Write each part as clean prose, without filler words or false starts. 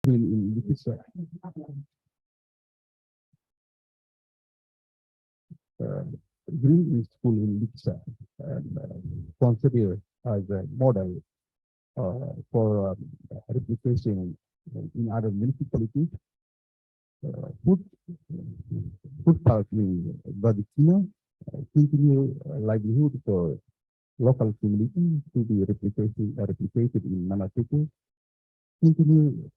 in this uh, green school in Lixa and considered as a model for replication in other municipalities. Food, food park in Badikina continue livelihood for local community to be replicated in Manatico, continue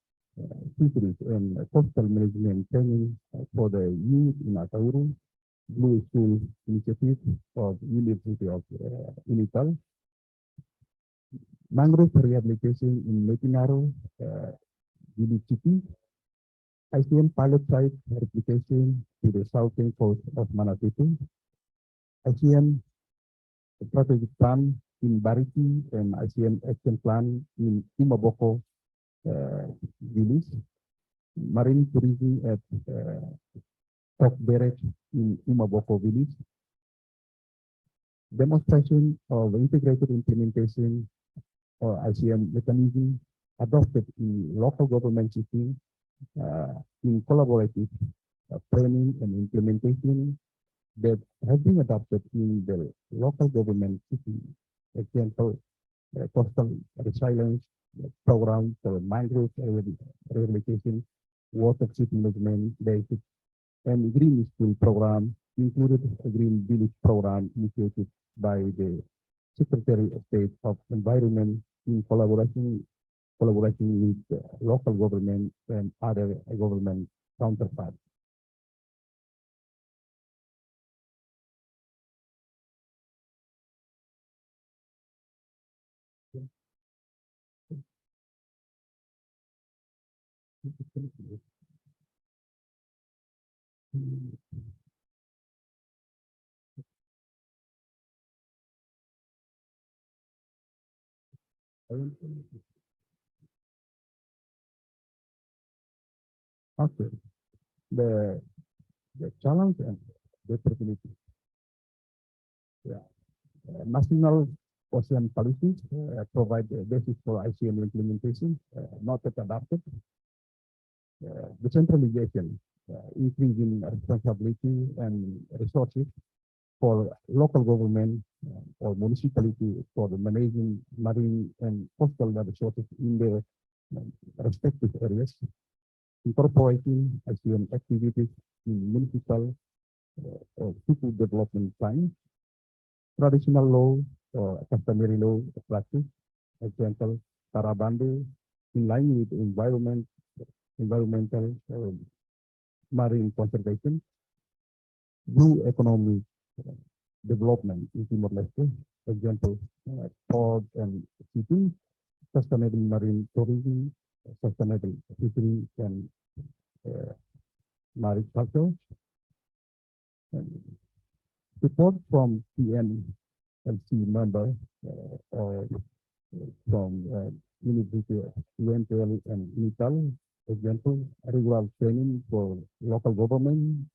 fisheries and coastal management training for the youth in Atauru, Blue School Initiative of University of Unital, mangrove rehabilitation in Metinaro, City, ICM pilot site replication to the southern coast of Manatico, ICM strategic plan in Bariki, and ICM action plan in Imaboko village, marine tourism at Top Barracks in Imaboko village, demonstration of integrated implementation or ICM mechanism adopted in local government system in collaborative planning and implementation that have been adopted in the local government system. Example, coastal resilience program for mangrove rehabilitation, water city management, basic, and green school program included a green village program initiated by the Secretary of State of Environment in collaboration with local government and other government counterparts. Okay, the challenge and the opportunity. Yeah. National ocean policies provide the basis for ICM implementation, not yet adopted. Decentralization, increasing responsibility and resources for local government or municipality for the managing marine and coastal resources in their respective areas, incorporating ICM activities in municipal or people development plans, traditional law or customary law practice, example, Tarabando, in line with environmental marine conservation, blue economy development in Timor-Leste, example, port and shipping, sustainable marine tourism, sustainable fishery and marine culture, and support from PNLC member or from University of UNTL and UNITAL, example, regular training for local government,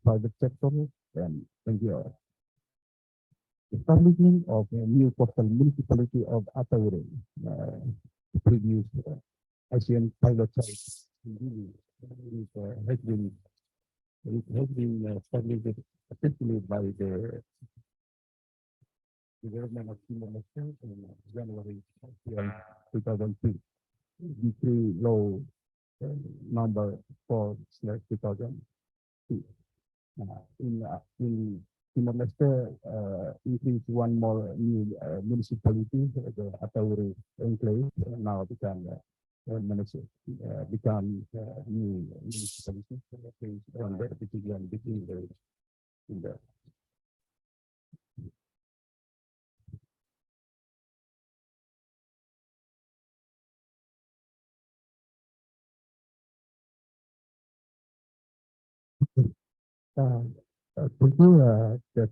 private sector, and NGO. Establishment of a new coastal municipality of Ataure, to produce ASEAN pilot site. It has been established essentially by the government of Timor-Leste in January 2002. Decree law number 4/2002. In Timor-Leste, increase one more new municipality, the Atauri enclave, now become become new municipality on the between the in the uh, thank you. That's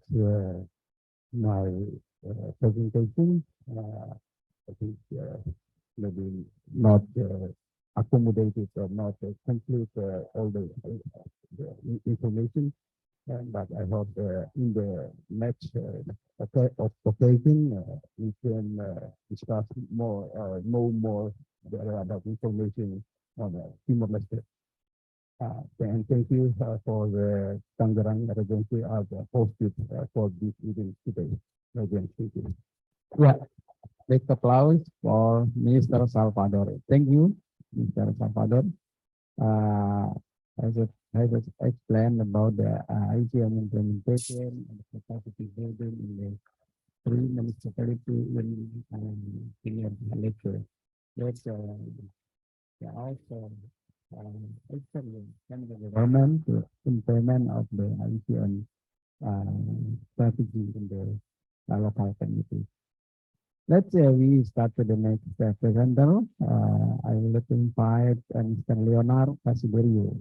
my presentation. I think maybe not accommodated or not complete all the information, but I hope in the next occasion we can discuss more, know more about information on Timor-Leste. And thank you for the Tangerang Regency as a hosted for this event today. Again, thank you. Yeah, make applause for Minister Salvador. Thank you, Mr. Salvador. Uh, as I explained about the ICM implementation and the capacity building in the three municipality in lecture. That's also actually can the government to implement of the ICM strategy in the local community. Let's we start with the next presenter. I will invite Mr. Leonard Casiderio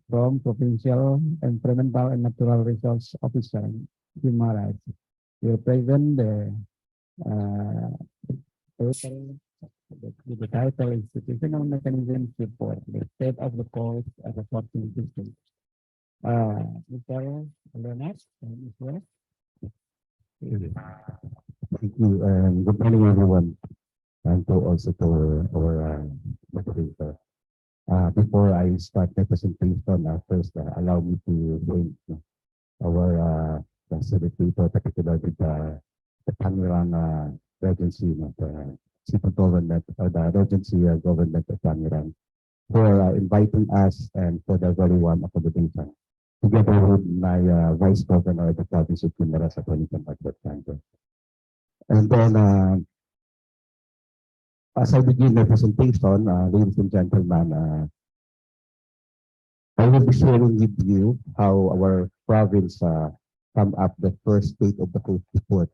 from Provincial Environmental and Natural Resource Officer, Guimaras. We will present uh, paper with the title Institutional Mechanism Support the State of the Coast as a Supporting System. Mr. Leonard, Mr. Thank you, and good morning, everyone, and to also to our moderator. Before I start my presentation, first allow me to thank our facilitator, particularly the Tangerang Regency, the city government, the Regency government of Tangerang, for inviting us and for the very warm accommodation, together with my Vice Governor of the province of Guimaras, Attorney General. And then, as I begin my presentation, ladies and gentlemen, I will be sharing with you how our province come up the first state of the coast report.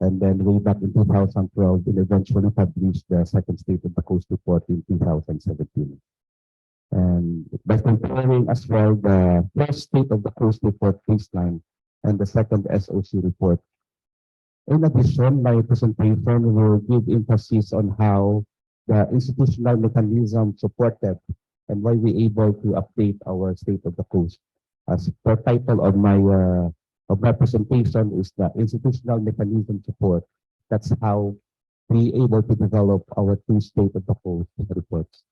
And then way back in 2012, it eventually published the second state of the coast report in 2017. And by comparing as well the first state of the coast report baseline and the second SOC report. In addition, my presentation will give emphasis on how the institutional mechanism supported and why we able to update our state of the coast. As the title of my presentation is the institutional mechanism support. That's how we able to develop our two state of the coast reports.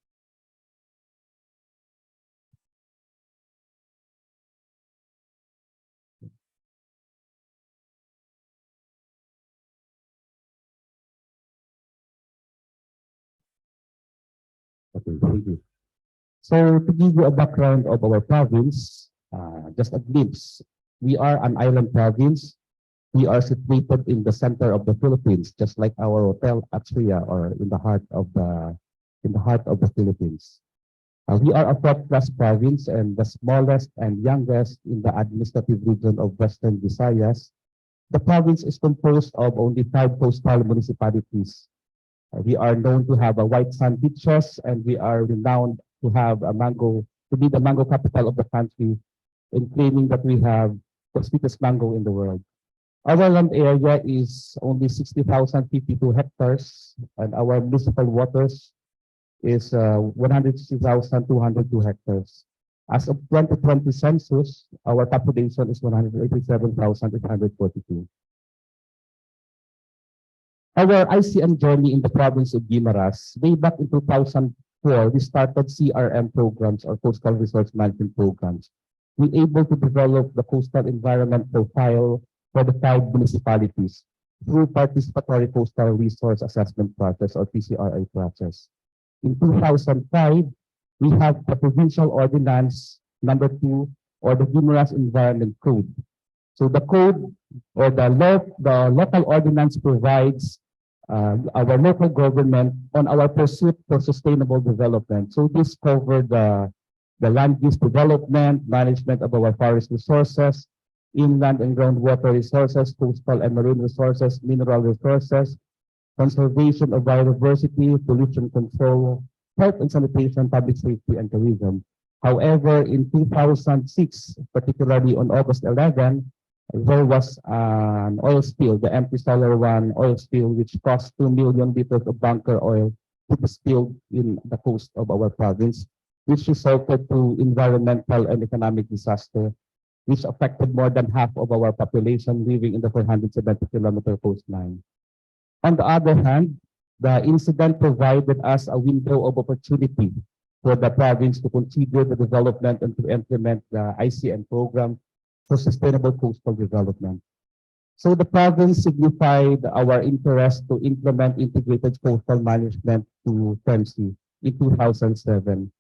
Okay, thank you. So to give you a background of our province, just a glimpse, we are an island province. We are situated in the center of the Philippines, just like our hotel Atria, or in the heart of the Philippines. We are a fourth-class province and the smallest and youngest in the administrative region of Western Visayas. The province is composed of only 5 coastal municipalities. We are known to have a white sand beaches, and we are renowned to have to be the mango capital of the country, in claiming that we have the sweetest mango in the world. Our land area is only 60,052 hectares, and our municipal waters is 160,202 hectares. As of 2020 census, our population is 187,842. Our ICM journey in the province of Guimaras, way back in 2004, we started CRM programs, or coastal resource management programs. We able to develop the coastal environment profile for the 5 municipalities through participatory coastal resource assessment process, or PCRA process. In 2005, we have the provincial ordinance number 2, or the Guimaras Environment Code. So the code, or the local ordinance provides our local government on our pursuit for sustainable development. So this covered the land use development, management of our forest resources, inland and groundwater resources, coastal and marine resources, mineral resources, conservation of biodiversity, pollution control, health and sanitation, public safety, and tourism. However, in 2006, particularly on August 11, there was an oil spill, the empty Solar One oil spill, which cost 2 million liters of bunker oil to be spilled in the coast of our province, which resulted to environmental and economic disaster, which affected more than half of our population living in the 470-kilometer coastline. On the other hand, The incident provided us a window of opportunity for the province to consider the development and to implement the ICM program for sustainable coastal development. So the province signified our interest to implement integrated coastal management to PEMSEA in 2007.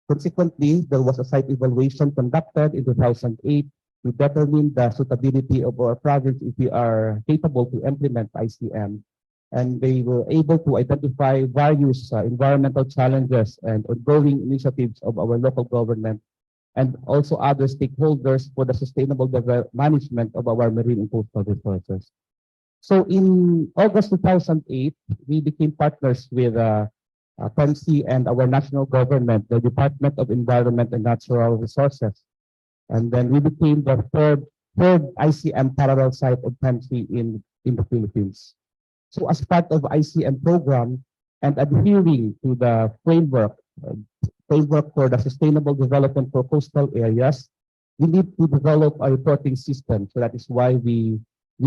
Consequently, there was a site evaluation conducted in 2008 to determine the suitability of our province if we are capable to implement ICM. And they were able to identify various environmental challenges and ongoing initiatives of our local government and also other stakeholders for the sustainable management of our marine and coastal resources. So in August 2008, we became partners with PEMSEA and our national government, the Department of Environment and Natural Resources. And then we became the third ICM parallel site of PEMSEA in the Philippines. So as part of ICM program and adhering to the framework for the sustainable development for coastal areas, we need to develop a reporting system. So that is why we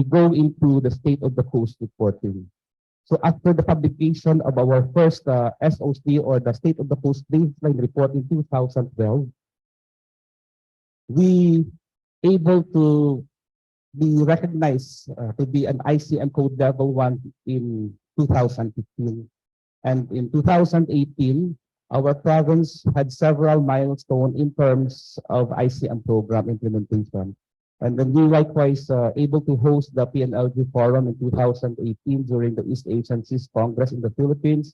go into the state of the coast reporting. So after the publication of our first SOC or the state of the coast baseline report in 2012, we able to be recognized to be an ICM code level 1 in 2015. And in 2018, our province had several milestones in terms of ICM program implementation. And then we likewise able to host the PNLG Forum in 2018 during the East Asian Seas Congress in the Philippines.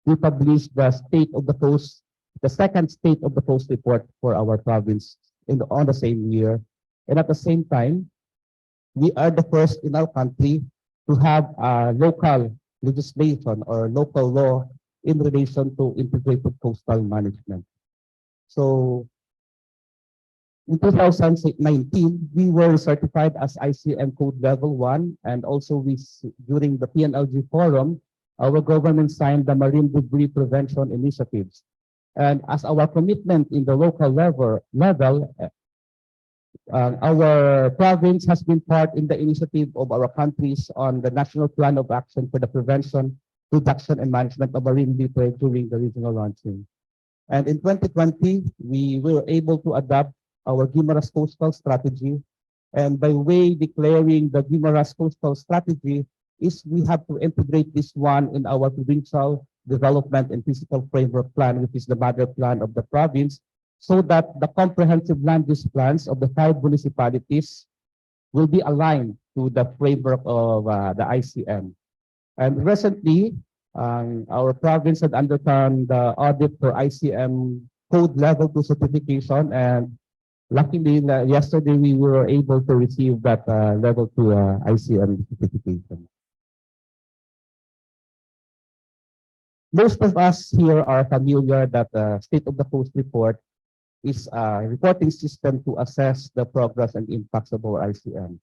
We published the state of the coast, the second state of the coast report for our province on the same year. And at the same time, we are the first in our country to have a local legislation or local law in relation to integrated coastal management. So in 2019, we were certified as ICM Code Level 1, and also during the PNLG Forum, our government signed the Marine Debris Prevention Initiatives. And as our commitment in the local level, our province has been part in the initiative of our countries on the National Plan of Action for the Prevention, Reduction, and Management of Marine Litter during the regional launching. And in 2020, we were able to adopt our Guimaras Coastal Strategy. And by way declaring the Guimaras Coastal Strategy is we have to integrate this one in our provincial development and physical framework plan, which is the mother plan of the province, so that the comprehensive land use plans of the 5 municipalities will be aligned to the framework of the ICM. And recently, our province had undergone the audit for ICM Code Level 2 certification, and luckily, yesterday we were able to receive that Level 2 ICM certification. Most of us here are familiar that the State of the Coast report is a reporting system to assess the progress and impacts of our ICM.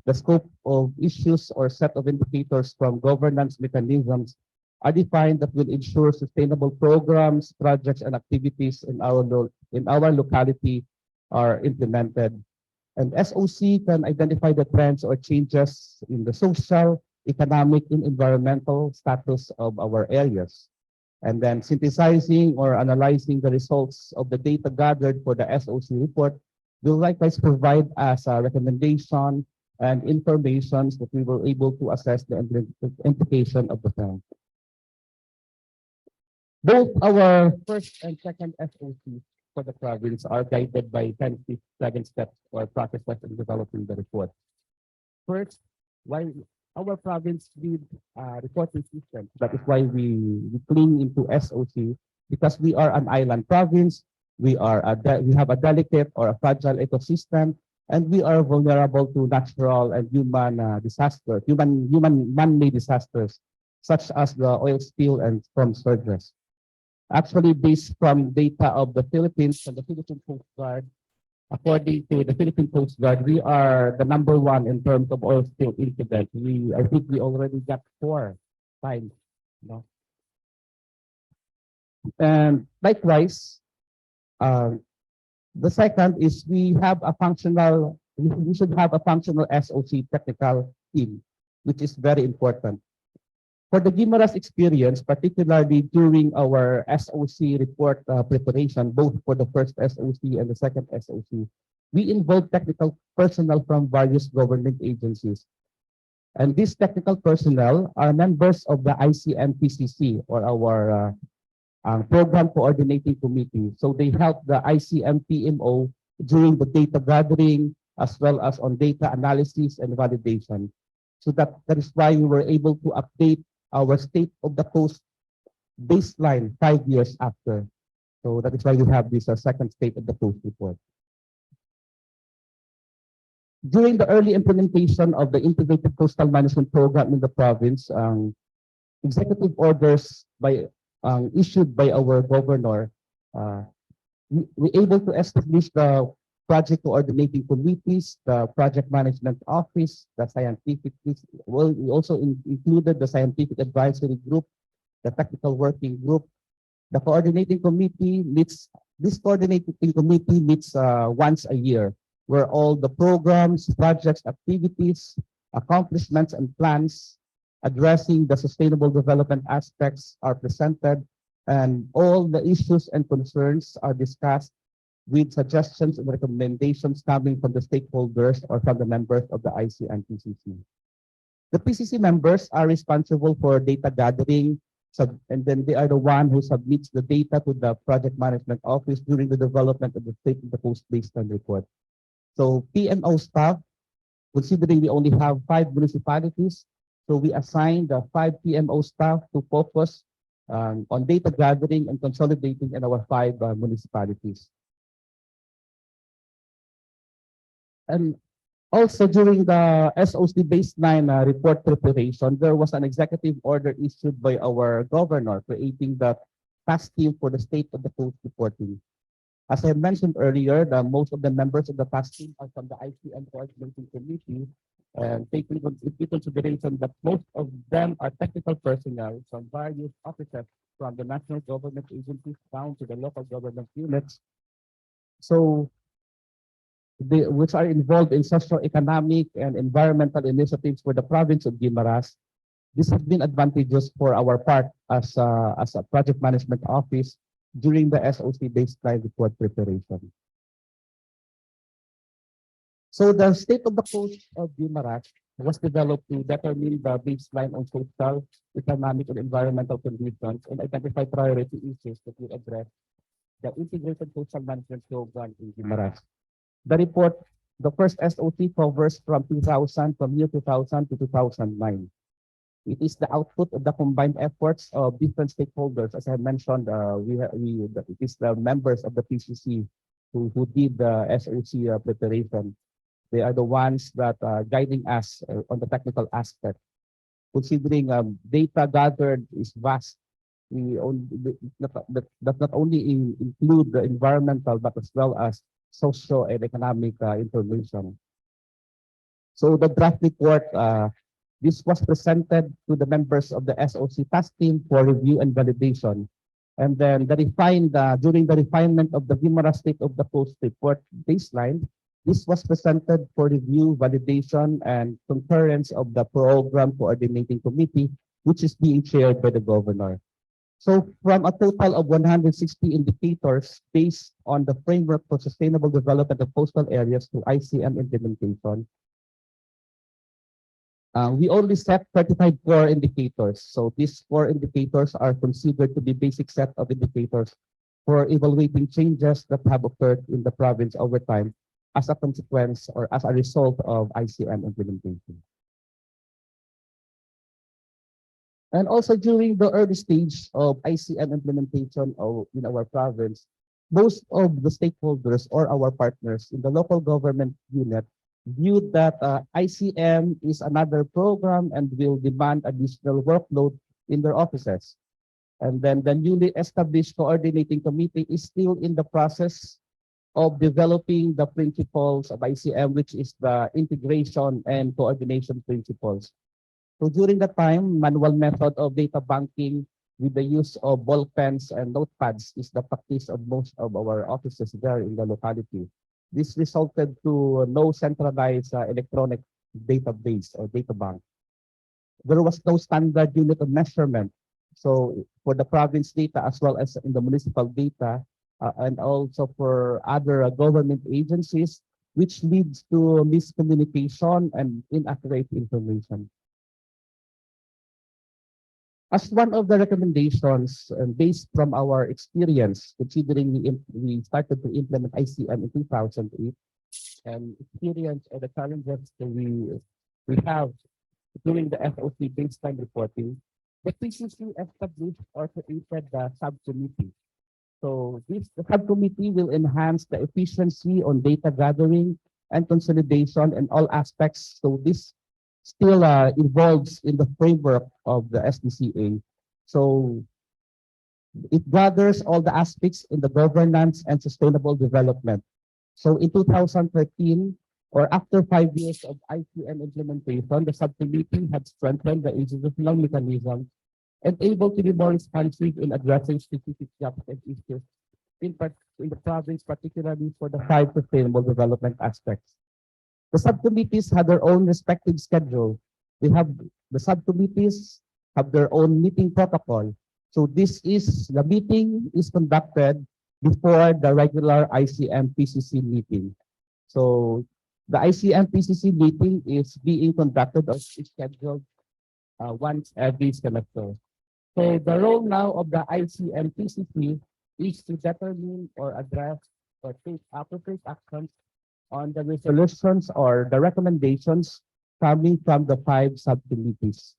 The scope of issues or set of indicators from governance mechanisms are defined that will ensure sustainable programs, projects, and activities in our locality are implemented. And SOC can identify the trends or changes in the social, economic, and environmental status of our areas. And then synthesizing or analyzing the results of the data gathered for the SOC report will likewise provide us a recommendation and information that we were able to assess the implication of the plan. Both our first and second SOC for the province are guided by 10 7 steps or processes in developing the report. First, why our province needs a reporting system. That is why we cling into SOC, because we are an island province. We have a delicate or a fragile ecosystem, and we are vulnerable to natural and human disasters, man-made disasters, such as the oil spill and storm surges. Actually, based from data of the Philippines and the Philippine Coast Guard, according to the Philippine Coast Guard, we are the #1 in terms of oil spill incident. I think we already got 4 times. No? And likewise, the second is we should have a functional SOC technical team, which is very important. For the Guimaras experience, particularly during our SOC report preparation, both for the first SOC and the second SOC, we involved technical personnel from various government agencies. And these technical personnel are members of the ICM-PCC, or our program coordinating committee. So they help the ICM-PMO during the data gathering, as well as on data analysis and validation. So that is why we were able to update our state of the coast baseline 5 years after. So that is why we have this second state of the coast report. During the early implementation of the integrated coastal management program in the province, executive orders issued by our governor, we able to establish the project coordinating committees, the project management office, the scientific, well, we also included the scientific advisory group, the technical working group. The coordinating committee meets, this coordinating committee meets once a year, where all the programs, projects, activities, accomplishments, and plans addressing the sustainable development aspects are presented, and all the issues and concerns are discussed with suggestions and recommendations coming from the stakeholders or from the members of the IC and PCC. The PCC members are responsible for data gathering, and then they are the one who submits the data to the project management office during the development of the state of the coast baseline report. So PMO staff, considering we only have 5 municipalities, so we assign the 5 PMO staff to focus on data gathering and consolidating in our 5 municipalities. And also during the SOC baseline report preparation, there was an executive order issued by our governor creating the task team for the state of the coast reporting. As I mentioned earlier, most of the members of the task team are from the ICM coordinating committee, and taking into consideration that most of them are technical personnel from various offices, from the national government agencies down to the local government units. So which are involved in socio-economic and environmental initiatives for the province of Guimaras. This has been advantageous for our part as a project management office during the SOC baseline report preparation. So the state of the coast of Guimaras was developed to determine the baseline on social, economic, and environmental conditions and identify priority issues that will address the integrated coastal management program in Guimaras. The report, the first SOC covers from year 2000 to 2009. It is the output of the combined efforts of different stakeholders. As I mentioned, it is the members of the PCC who did the SOC preparation. They are the ones that are guiding us on the technical aspect. Considering data gathered is vast, that not only include the environmental but as well as social and economic information. So the draft report, this was presented to the members of the SOC task team for review and validation. And then during the refinement of the Guimaras State of the Coast report baseline, this was presented for review, validation, and concurrence of the program coordinating committee, which is being chaired by the governor. So from a total of 160 indicators based on the framework for sustainable development of coastal areas to ICM implementation, we only set 35 core indicators. So these core indicators are considered to be basic set of indicators for evaluating changes that have occurred in the province over time as a consequence or as a result of ICM implementation. And also during the early stage of ICM implementation in our province, most of the stakeholders or our partners in the local government unit viewed that ICM is another program and will demand additional workload in their offices. And then the newly established coordinating committee is still in the process of developing the principles of ICM, which is the integration and coordination principles. So during that time, manual method of data banking with the use of ball pens and notepads is the practice of most of our offices there in the locality. This resulted to no centralized electronic database or data bank. there was no standard unit of measurement. So for the province data as well as in the municipal data, and also for other government agencies, which leads to miscommunication and inaccurate information. As one of the recommendations, based from our experience, considering we started to implement ICM in 2008, and experience or the challenges that we have during the FOC baseline reporting, the PCC established or created the subcommittee. So the subcommittee will enhance the efficiency on data gathering and consolidation and all aspects. So this still involves in the framework of the SDCA. So it gathers all the aspects in the governance and sustainable development. So in 2013, or after 5 years of ICM implementation, the subcommittee had strengthened the institutional mechanism and able to be more responsive in addressing specific gaps and issues in the province, particularly for the 5 sustainable development aspects. The subcommittees have their own respective schedule. The subcommittees have their own meeting protocol. So the meeting is conducted before the regular ICM PCC meeting. So the ICM PCC meeting is being conducted or is scheduled once every semester. So the role now of the ICM PCC is to determine or address or take appropriate actions on the resolutions or the recommendations coming from the 5 subcommittees.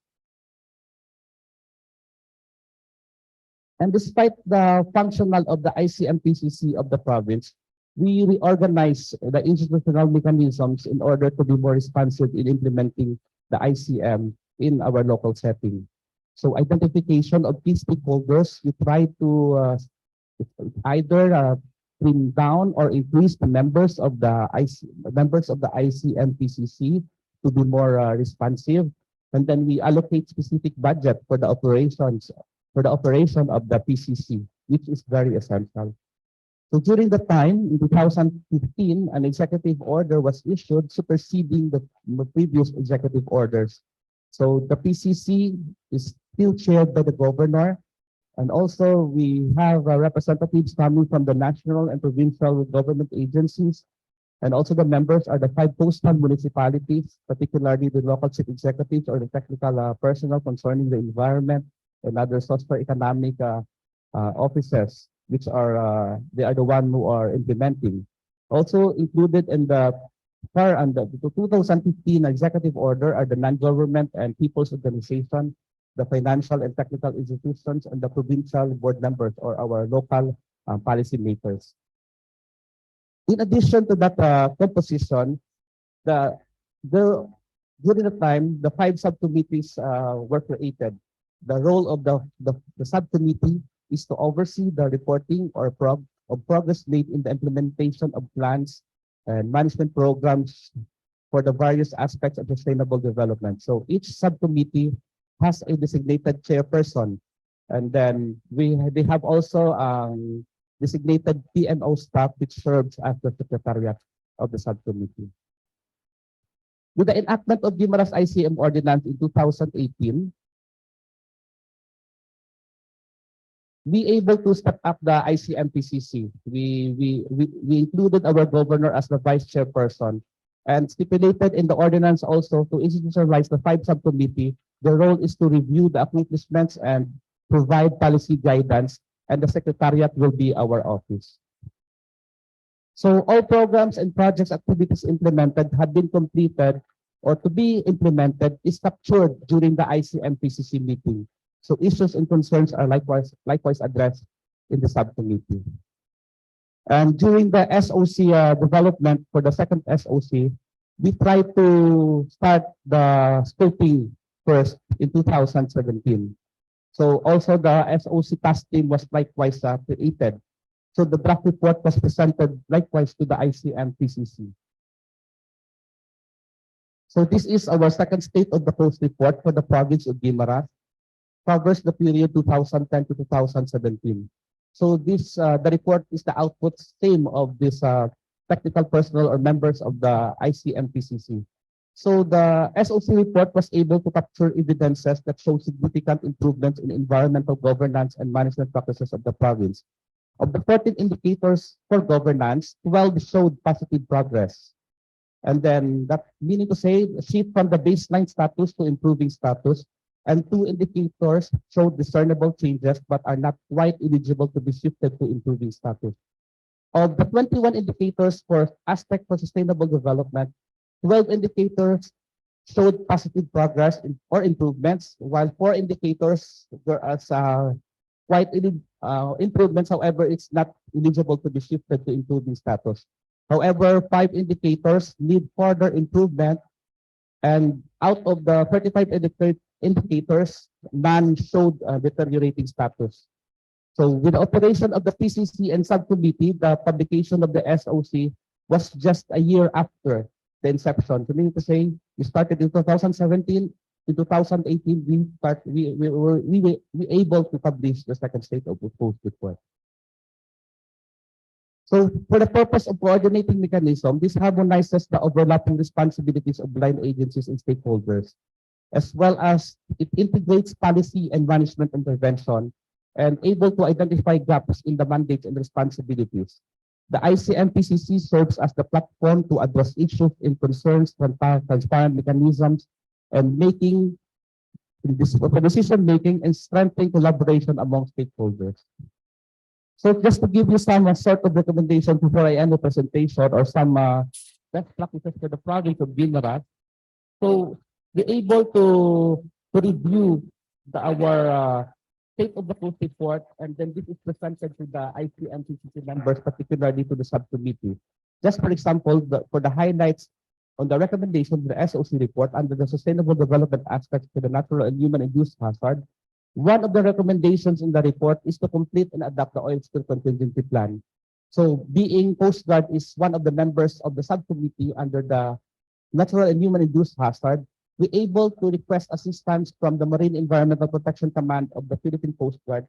And despite the functional of the ICM-PCC of the province, we reorganize the institutional mechanisms in order to be more responsive in implementing the ICM in our local setting. So identification of key stakeholders, we try to either trim down or increase the members of the ICM-PCC to be more responsive. And then we allocate specific budget for the operation of the PCC, which is very essential. So during the time, in 2015, an executive order was issued superseding the previous executive orders. So the PCC is still chaired by the governor, and also we have representatives coming from the national and provincial government agencies, and also the members are the 5 coastal municipalities, particularly the local chief executives or the technical personnel concerning the environment and other socio-economic offices, which are they are the one who are implementing. Also included in the 2015 executive order are the non-government and people's organization, the financial and technical institutions, and the provincial board members or our local policy makers. In addition to that composition, the during the time the 5 subcommittees were created. The role of the subcommittee is to oversee the reporting or progress made in the implementation of plans and management programs for the various aspects of sustainable development. So each subcommittee has a designated chairperson, and then they have also designated PMO staff which serves as the secretariat of the subcommittee. With the enactment of Guimaras ICM Ordinance in 2018, we able to step up the ICM-PCC. We included our governor as the vice chairperson and stipulated in the ordinance also to institutionalize the 5 subcommittee. The role is to review the accomplishments and provide policy guidance, and the secretariat will be our office. So all programs and projects activities implemented have been completed or to be implemented is captured during the ICM-PCC meeting. So issues and concerns are likewise addressed in the subcommittee. And during the SOC development for the second SOC, we try to start the scoping first in 2017. So also the SOC task team was likewise created. So the draft report was presented likewise to the ICM-PCC. So this is our second state of the coast report for the province of Guimaras. Covers the period 2010 to 2017. So this the report is the output same of this technical personnel or members of the ICM-PCC. So the SOC report was able to capture evidences that show significant improvements in environmental governance and management practices of the province. Of the 14 indicators for governance, 12 showed positive progress. And then that meaning to say, a shift from the baseline status to improving status, and 2 indicators showed discernible changes but are not quite eligible to be shifted to improving status. Of the 21 indicators for aspect for sustainable development, 12 indicators showed positive progress or improvements, while 4 indicators were as improvements. However, it's not eligible to be shifted to improving status. However, 5 indicators need further improvement, and out of the 35 indicators, none showed deteriorating status. So with the operation of the PCC and subcommittee, the publication of the SOC was just a year after the inception. So meaning to say, we started in 2017. In 2018, we were able to publish the second state of the post report. So for the purpose of coordinating mechanism, this harmonizes the overlapping responsibilities of line agencies and stakeholders, as well as it integrates policy and management intervention and able to identify gaps in the mandates and responsibilities. The ICMPCC serves as the platform to address issues in concerns, transparent mechanisms, and making decision making and strengthening collaboration among stakeholders. So just to give you some sort of recommendation before I end the presentation, or some best practices for the province of Guimaras. So be able to review our state of the post report, and then this is presented to the ICMPCC members, particularly to the subcommittee. Just for example, for the highlights on the recommendation of the SOC report under the sustainable development aspects to the natural and human-induced hazard, one of the recommendations in the report is to complete and adopt the oil spill contingency plan. So being Coast Guard is one of the members of the subcommittee under the natural and human-induced hazard, we're able to request assistance from the Marine Environmental Protection Command of the Philippine Coast Guard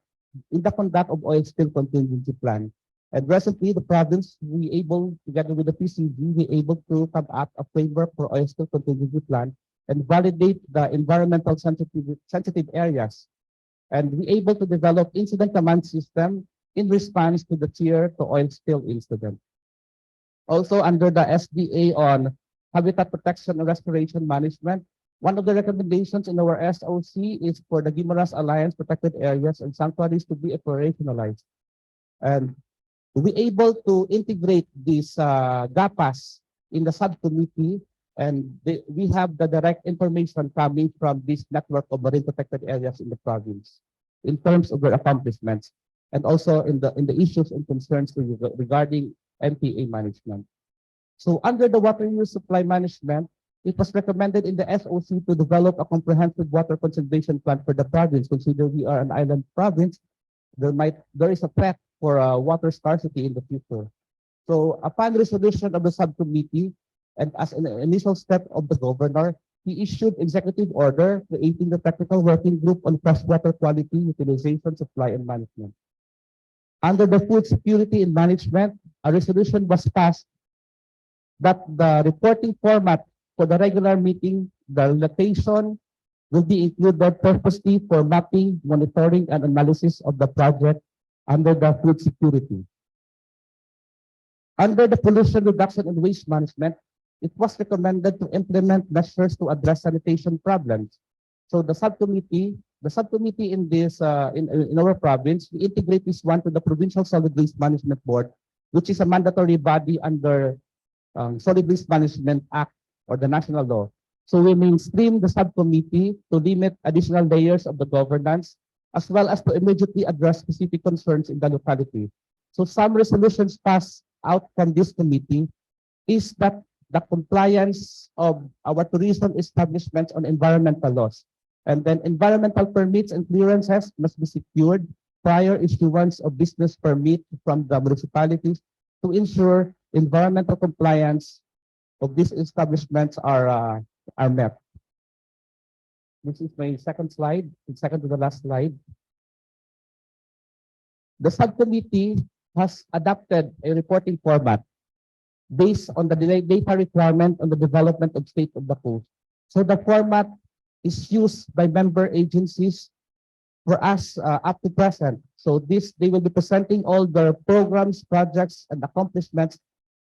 in the conduct of oil spill contingency plan. And recently, the province, we able, together with the PCG, we able to come up a framework for oil spill contingency plan and validate the environmental sensitive areas. And we able to develop incident command system in response to the tier to oil spill incident. Also, under the SDA on habitat protection and restoration management, one of the recommendations in our SOC is for the Guimaras Alliance protected areas and sanctuaries to be operationalized. And we able to integrate these GAPAs in the subcommittee, and we have the direct information coming from this network of marine protected areas in the province in terms of their accomplishments, and also in the issues and concerns regarding MPA management. So under the water use supply management, it was recommended in the SOC to develop a comprehensive water conservation plan for the province. Consider we are an island province, there is a threat for water scarcity in the future. So upon resolution of the subcommittee, and as an initial step of the governor, he issued executive order creating the technical working group on freshwater quality, utilization, supply, and management. Under the food security and management, a resolution was passed that the reporting format for the regular meeting, the location will be included purposely for mapping, monitoring, and analysis of the project under the food security. Under the pollution reduction and waste management, it was recommended to implement measures to address sanitation problems. So the subcommittee in this in our province, we integrate this one to the Provincial Solid Waste Management Board, which is a mandatory body under Solid Waste Management Act or the national law. So we mainstream the subcommittee to limit additional layers of the governance, as well as to immediately address specific concerns in the locality. So some resolutions passed out from this committee is that the compliance of our tourism establishments on environmental laws. And then environmental permits and clearances must be secured prior issuance of business permit from the municipalities to ensure environmental compliance of these establishments are met. This is my second slide, second to the last slide. The subcommittee has adopted a reporting format based on the data requirement on the development of state of the coast. So the format is used by member agencies for us up to present. So they will be presenting all the programs, projects, and accomplishments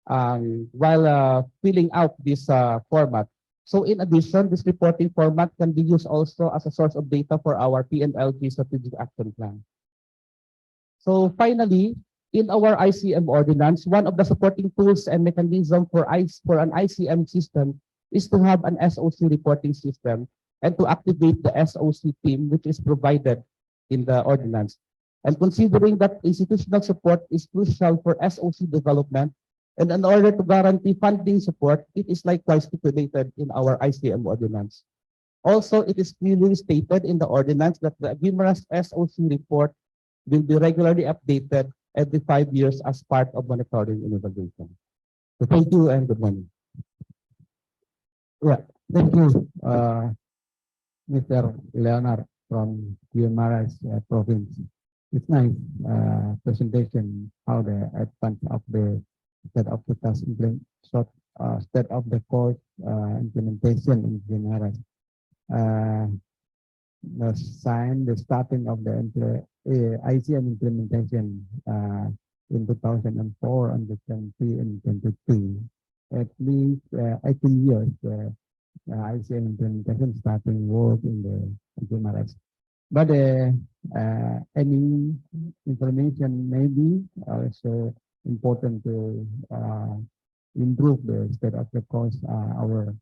while filling out this format. So in addition, this reporting format can be used also as a source of data for our PNLG strategic action plan. So finally, in our ICM ordinance, one of the supporting tools and mechanism for an ICM system is to have an SOC reporting system and to activate the SOC team, which is provided in the ordinance. And considering that institutional support is crucial for SOC development, and in order to guarantee funding support, it is likewise stipulated in our ICM ordinance. Also, it is clearly stated in the ordinance that the Guimaras SOC report will be regularly updated every 5 years as part of monitoring and evaluation. So thank you and good morning. Yeah, thank you, Mr. Leonard from Guimaras province. It's nice presentation how the advance of the state of the task state of the course implementation in Guimaras. The starting of the ICM implementation in 2004 and 20 and 22. At least 18 years ICM implementation starting work in the Guimaras. But any information may be also important to improve the state of the course our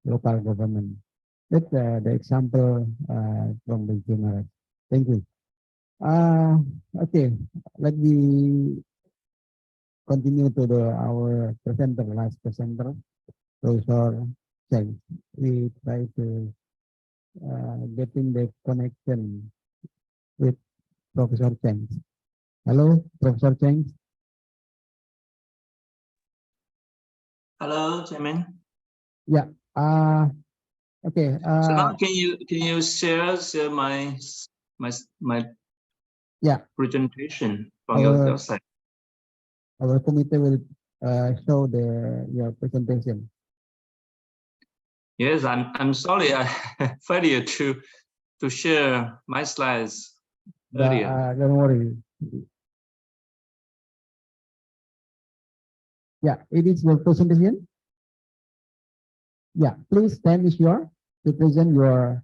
local government. That's the example from the Guimaras. Thank you. Okay, let me continue to our presenter, last presenter, Professor Cheng. We try to getting the connection with Professor Cheng. Hello, Professor Cheng. Hello, Chairman. Yeah. Okay. So now can you share my presentation from your side? Our committee will show your presentation. Yes, I'm sorry I failed to share my slides earlier. Don't worry. Yeah, it is your presentation. Yeah, please stand is your to present your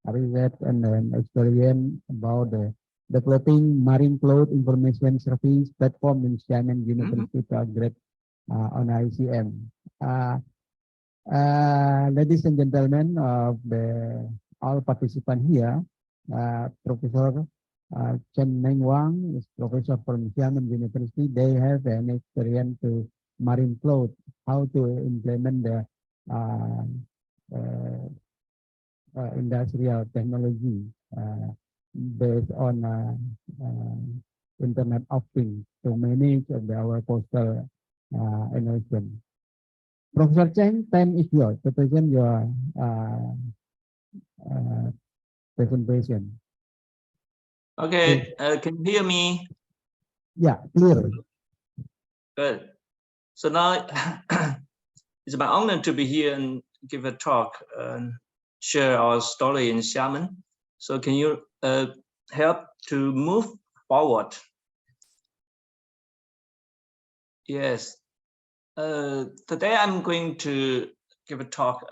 research and experience about the developing marine cloud information service platform in Xiamen University to upgrade on ICM. Ladies and gentlemen of all participants here, Professor Chen Meng Wang is professor from Xiamen University. They have an experience to marine cloud, how to implement the industrial technology based on Internet of Things to manage our coastal innovation. Professor Cheng, time is yours to present your presentation. Okay, can you hear me? Yeah, clear. Good. So now it's my honor to be here and give a talk and share our story in Xiamen. So can you help to move forward? Yes. Today I'm going to give a talk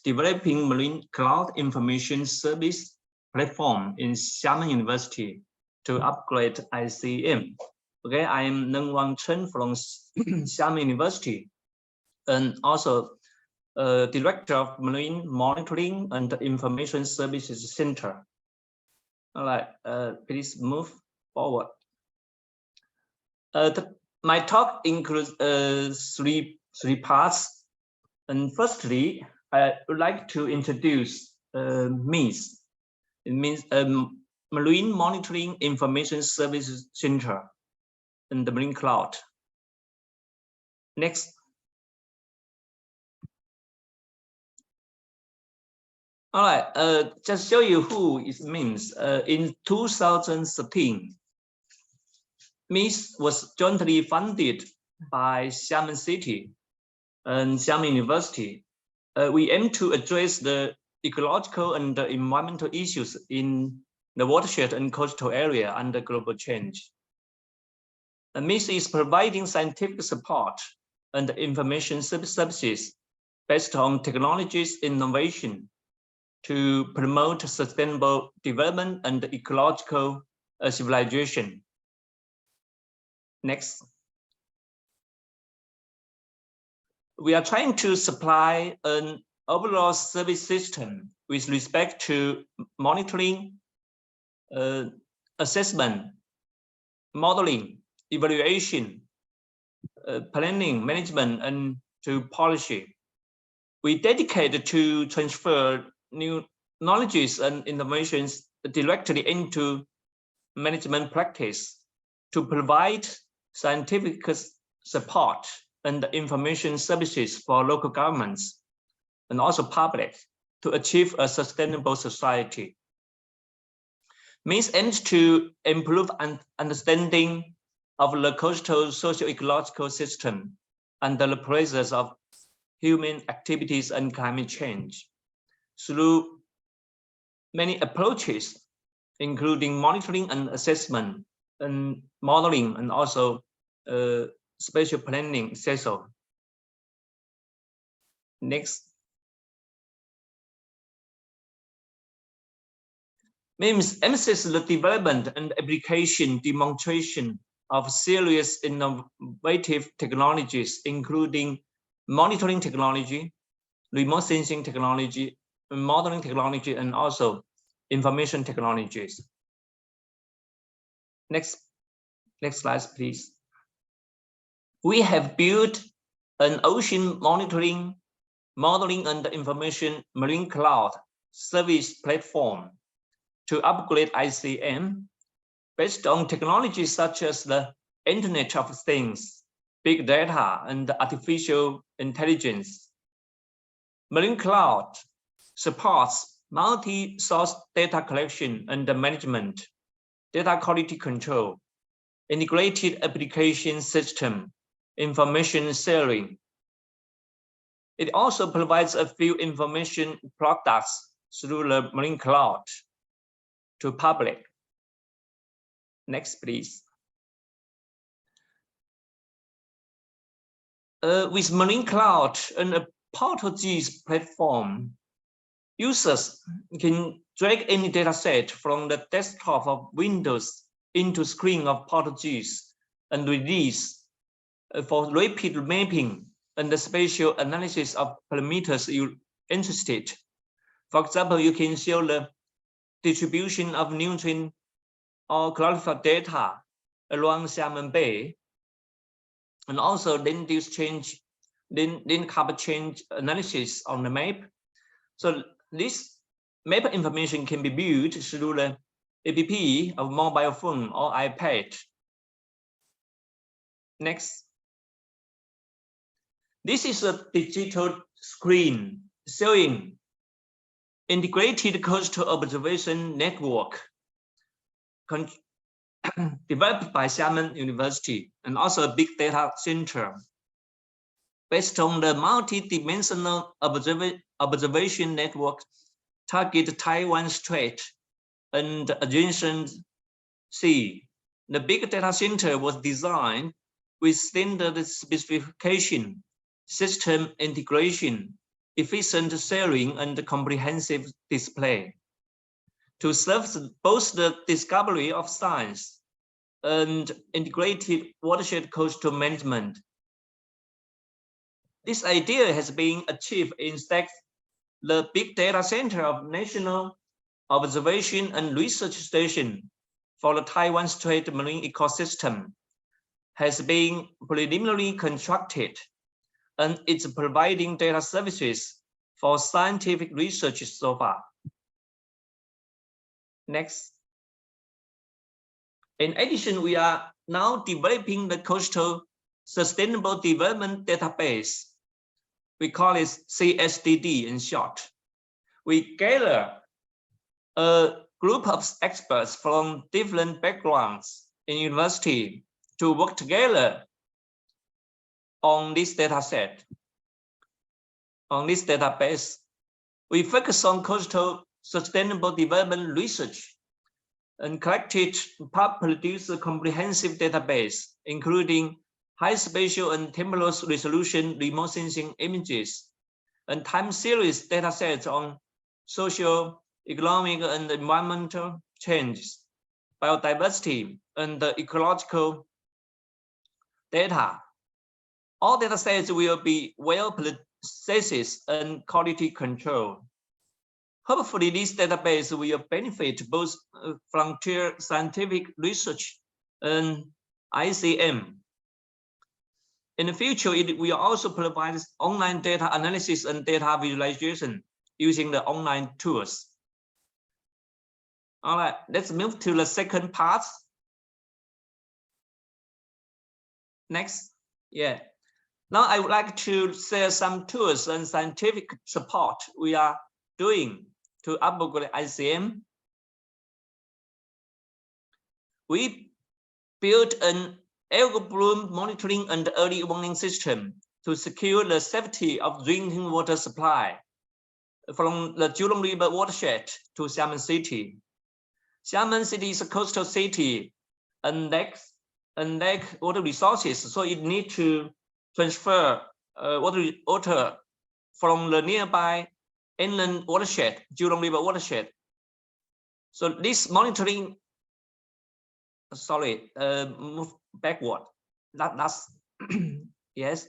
developing marine cloud information service platform in Xiamen University to upgrade ICM. Okay, I am Neng Wang Chen from Xiamen University and also Director of Marine Monitoring and Information Services Center. All right, please move forward. My talk includes three parts. And firstly, I would like to introduce MIS. It means Marine Monitoring Information Services Center and the Marine Cloud. Next. All right, just show you who it means. In 2013, MIS was jointly funded by Xiamen City and Xiamen University. We aim to address the ecological and environmental issues in the watershed and coastal area under global change. PEMSEA is providing scientific support and information services based on technologies innovation to promote sustainable development and ecological civilization. Next. We are trying to supply an overall service system with respect to monitoring, assessment, modeling, evaluation, planning, management, and to policy. We dedicate to transfer new knowledges and innovations directly into management practice to provide scientific support and information services for local governments and also public to achieve a sustainable society. PEMSEA aims to improve understanding of the coastal socio-ecological system under the pressures of human activities and climate change through many approaches, including monitoring and assessment and modeling and also spatial planning, etc. Next. PEMSEA emphasizes the development and application demonstration of serious innovative technologies, including monitoring technology, remote sensing technology, modeling technology, and also information technologies. Next slide, please. We have built an ocean monitoring, modeling, and information marine cloud service platform to upgrade ICM based on technologies such as the Internet of Things, big data, and artificial intelligence. Marine Cloud supports multi-source data collection and management, data quality control, integrated application system, information sharing. It also provides a few information products through the Marine Cloud to public. Next, please. With Marine Cloud and a Portuguese platform, users can drag any dataset from the desktop of Windows into screen of Portuguese and release for rapid mapping and the spatial analysis of parameters you're interested. For example, you can show the distribution of nutrient or chlorophyll data along Xiamen Bay, and also land use change, then carbon change analysis on the map. So this map information can be viewed through the app of mobile phone or iPad. Next. This is a digital screen showing integrated coastal observation network developed by Xiamen University and also a big data center based on the multi-dimensional observation network target Taiwan Strait and adjacent sea. The big data center was designed with standard specification, system integration, efficient sharing, and comprehensive display to serve both the discovery of science and integrated watershed coastal management. This idea has been achieved in STAC, the Big Data Center of National Observation and Research Station for the Taiwan Strait Marine Ecosystem has been preliminarily constructed, and it's providing data services for scientific research so far. Next. In addition, we are now developing the Coastal Sustainable Development Database. We call it CSDD in short. We gather a group of experts from different backgrounds in university to work together on this data set. On this database, we focus on coastal sustainable development research and produced a comprehensive database, including high spatial and temporal resolution remote sensing images, and time series datasets on social, economic, and environmental changes, biodiversity, and ecological data. All datasets will be well processed and quality control. Hopefully, this database will benefit both frontier scientific research and ICM. In the future, it will also provide online data analysis and data visualization using the online tools. All right, let's move to the second part. Next, yeah. Now I would like to share some tools and scientific support we are doing to upgrade ICM. We built an algal bloom monitoring and early warning system to secure the safety of drinking water supply from the Julong River watershed to Xiamen City. Xiamen City is a coastal city and lack water resources, so it needs to transfer water from the nearby inland watershed, Julong River watershed. So this monitoring, move backward. That's yes.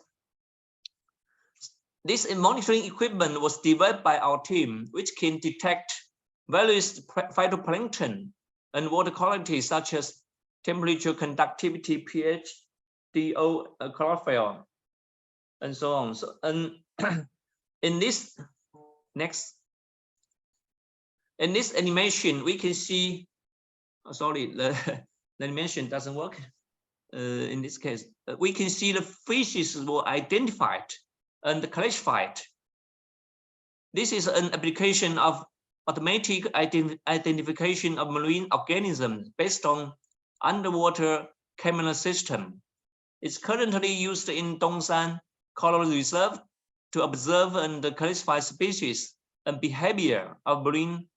This monitoring equipment was developed by our team, which can detect various phytoplankton and water quality such as temperature, conductivity, pH, DO, chlorophyll, and so on. So, and in this animation, we can see. The animation doesn't work. In this case, we can see the fishes were identified and classified. This is an application of automatic identification of marine organisms based on underwater camera system. It's currently used in Dongshan Coral Reserve to observe and classify species and behavior of marine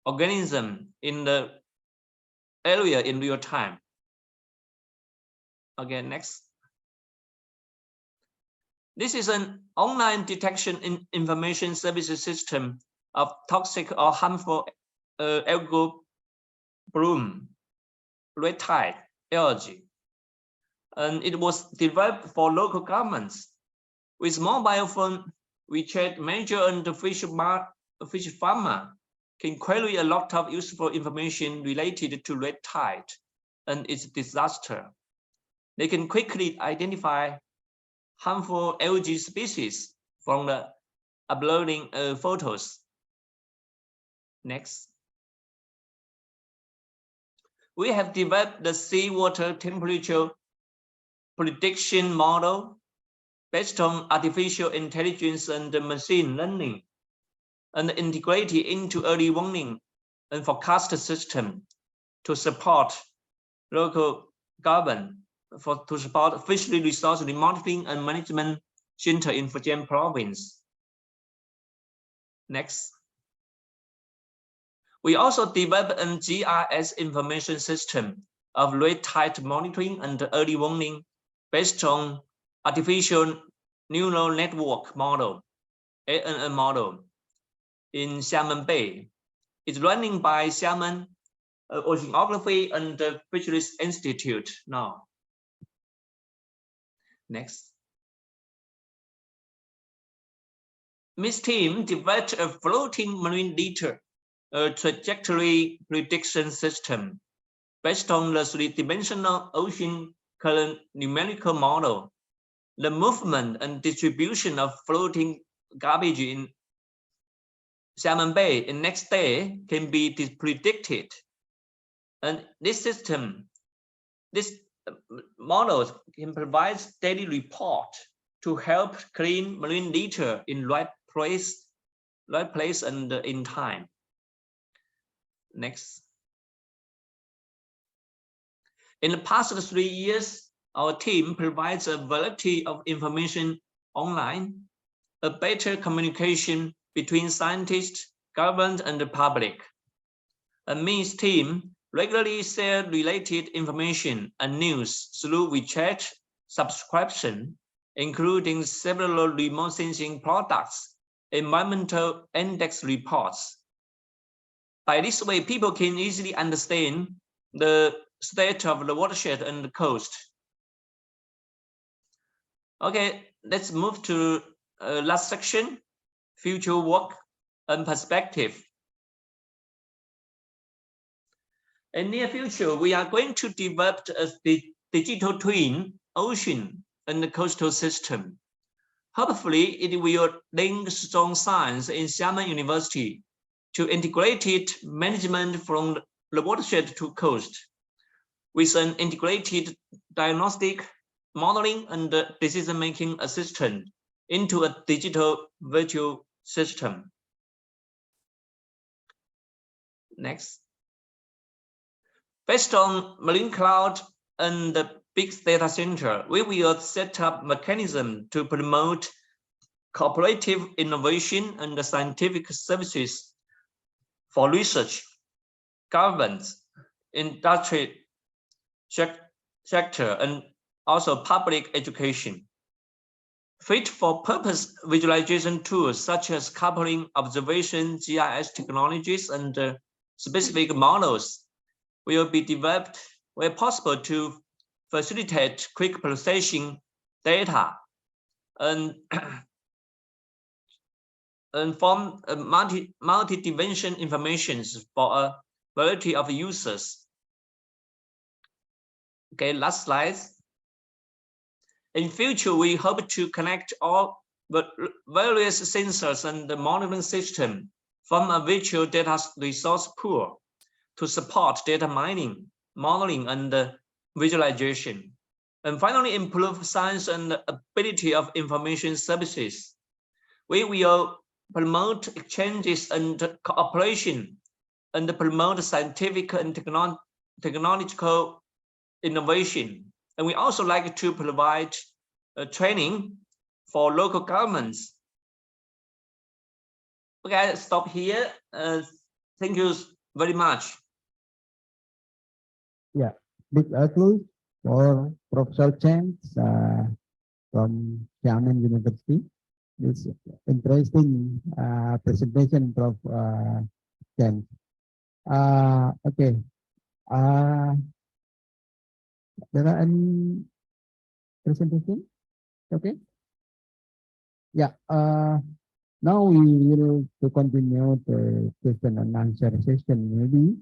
organisms in the area in real time. Again, next. This is an online detection information services system of toxic or harmful algal bloom, red tide, algae. And it was developed for local governments. With mobile phone, WeChat Manager and the fish farmer can query a lot of useful information related to red tide and its disaster. They can quickly identify harmful algae species from the uploading photos. Next. We have developed the seawater temperature prediction model based on artificial intelligence and machine learning, and integrated into early warning and forecast system to support local government to support fishery resource monitoring and management center in Fujian province. Next. We also developed a GIS information system of red tide monitoring and early warning based on artificial neural network model, ANN model, in Xiamen Bay. It's running by Xiamen Oceanography and the Fisheries Institute now. Next. Miss team developed a floating marine litter trajectory prediction system based on the three-dimensional ocean current numerical model. The movement and distribution of floating garbage in Xiamen Bay in next day can be predicted. And this system, this models can provide daily report to help clean marine litter in right place and in time. Next. In the past 3 years, our team provides a variety of information online, a better communication between scientists, government, and the public. A MEAS team regularly share related information and news through WeChat subscription, including several remote sensing products, environmental index reports. By this way, people can easily understand the state of the watershed and the coast. Okay, let's move to last section, future work and perspective. In near future, we are going to develop the digital twin ocean and the coastal system. Hopefully, it will link strong science in Xiamen University to integrated management from the watershed to coast, with an integrated diagnostic, modeling, and decision-making assistant into a digital virtual system. Next. Based on marine cloud and the big data center, we will set up mechanism to promote cooperative innovation and scientific services for research, governments, industry sector, and also public education. Fit for purpose visualization tools such as coupling observation, GIS technologies, and specific models will be developed where possible to facilitate quick processing data and form multi-dimension information for a variety of users. Okay, last slide. In future, we hope to connect all the various sensors and the monitoring system from a virtual data resource pool to support data mining, modeling, and visualization. And finally, improve science and ability of information services. We will promote exchanges and cooperation and promote scientific and technological innovation. And we also like to provide training for local governments. Okay, I'll stop here. Thank you very much. Yeah, big applause for Professor Chen from Xiamen University. It's interesting presentation, Prof. Chen. Okay. There are any presentation? Okay. Yeah. Now we will to continue the question and answer session. Maybe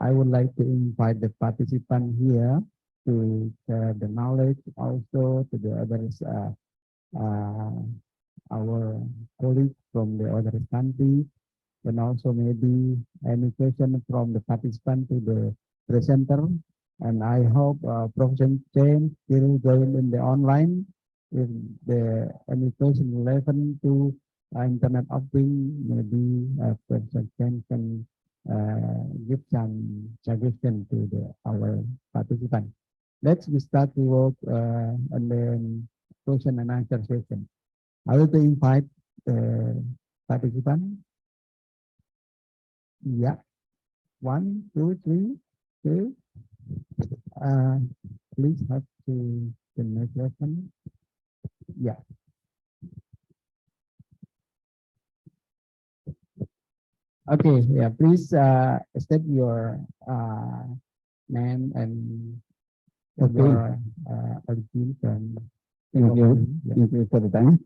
I would like to invite the participant here to share the knowledge also to the others, our colleagues from the other countries, and also maybe any question from the participant to the presenter. And I hope Professor Chen will join in the online if the any question relevant to internet of things, maybe Professor Chen can give some suggestion to our participant. Let's start to work on the question and answer session. I will invite the participant. Yeah, 1, 2, 3, 2. Please have to the microphone. Yeah. Okay. Yeah. Please state your name and your origin from. Thank you for the time.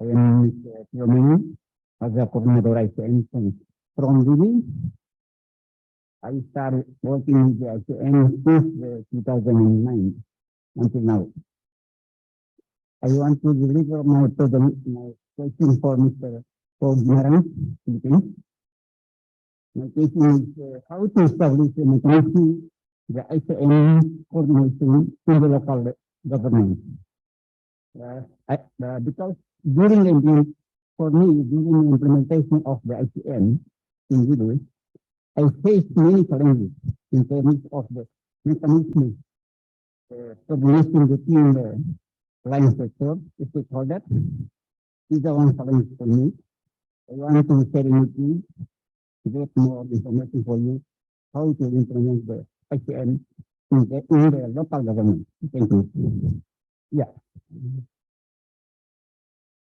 I am your name as a coordinator ICN from Dili. I started working with the ICN since 2009 until now. I want to deliver my question for Mr. Pognaran. My question is how to establish a mechanism the ICN coordination to the local government. Because during the implementation of the ICN in Dili, I faced many challenges in terms of the mechanism coordination between the line sector, if we call that, is the one challenge for me. I want to share with you, get more information for you, how to implement the ICN in the local government. Thank you. Yeah.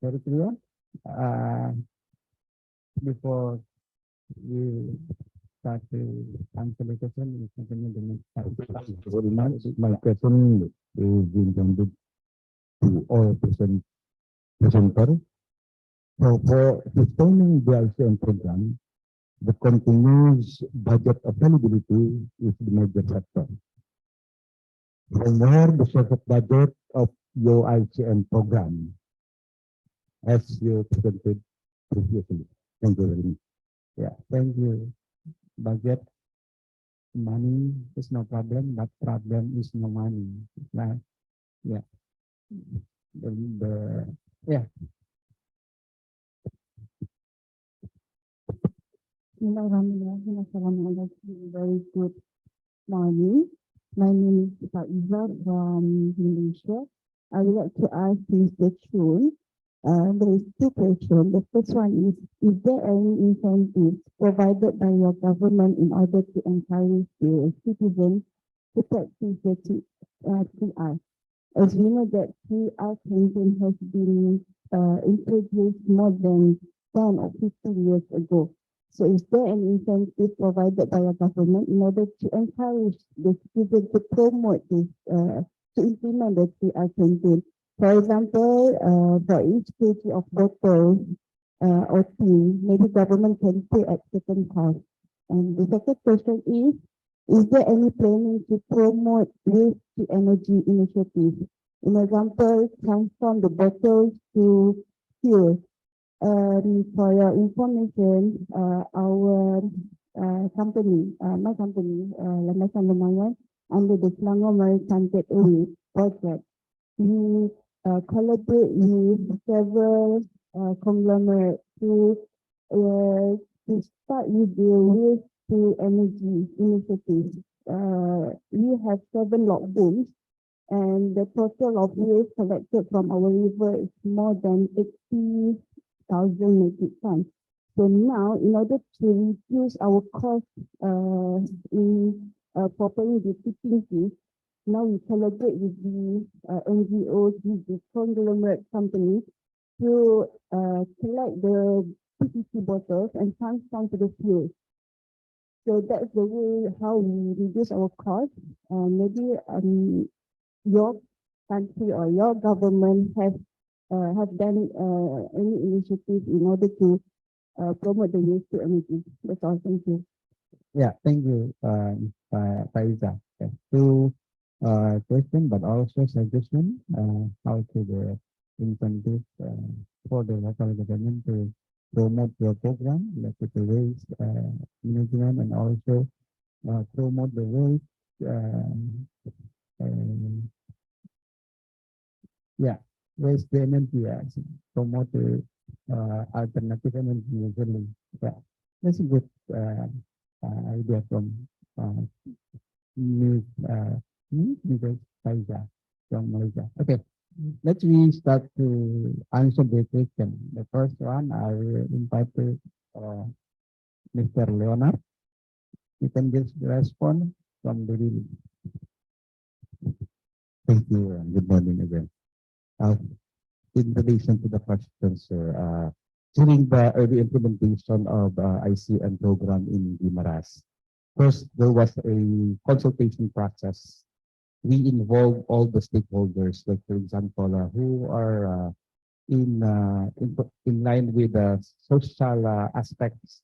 Very clear. Before we start to answer the question, we continue the next slide. Very much. My question is intended to all presenters. So for sustaining the ICM program, the continuous budget availability is the major factor. From where the source of budget of your ICM program, as you presented previously. Thank you very much. Yeah, thank you. Budget, money is no problem, but problem is no money. Right? Yeah. Yeah. Very good morning. My name is Faiza from Malaysia. I would like to ask Mr. Chun. There is two questions. The first one is there any incentives provided by your government in order to encourage the citizens to practice the TR? As we know that TR campaign has been introduced more than 10 or 15 years ago. So is there an incentive provided by your government in order to encourage the citizens to promote this, to implement the TR campaign? For example, for each kg of bottle or tea, maybe government can pay at certain cost. And the second question is there any planning to promote waste to energy initiatives? In example, transform the bottles to fuel. For your information, our company, my company, Lamasan Lumayan, under the Selangor Maritime Gateway project, we collaborate with several conglomerates to start with the waste to energy initiatives. We have 7 log booms, and the total of waste collected from our river is more than 80,000 metric tons. So now, in order to reduce our cost in properly the tipping fees, now we collaborate with the NGOs, with the conglomerate companies to collect the PET bottles and transform to the fuel. So that's the way how we reduce our cost. Maybe your country or your government have done any initiative in order to promote the waste to energy. That's all. Thank you. Yeah, thank you, Faiza. Two question, but also suggestion how to the incentive for the local government to promote your program, like the waste management, and also promote the waste. Yeah, waste to energy. Promote the alternative energy usually. Yeah, that's a good idea from Ms. Faiza from Malaysia. Okay, let's start to answer the question. The first one, I will invite Mr. Leonard. You can just respond from the video. Thank you, and good morning again. In relation to the question, sir, during the early implementation of ICN program in Guimaras, first there was a consultation process. We involve all the stakeholders, like for example, who are in line with the social aspects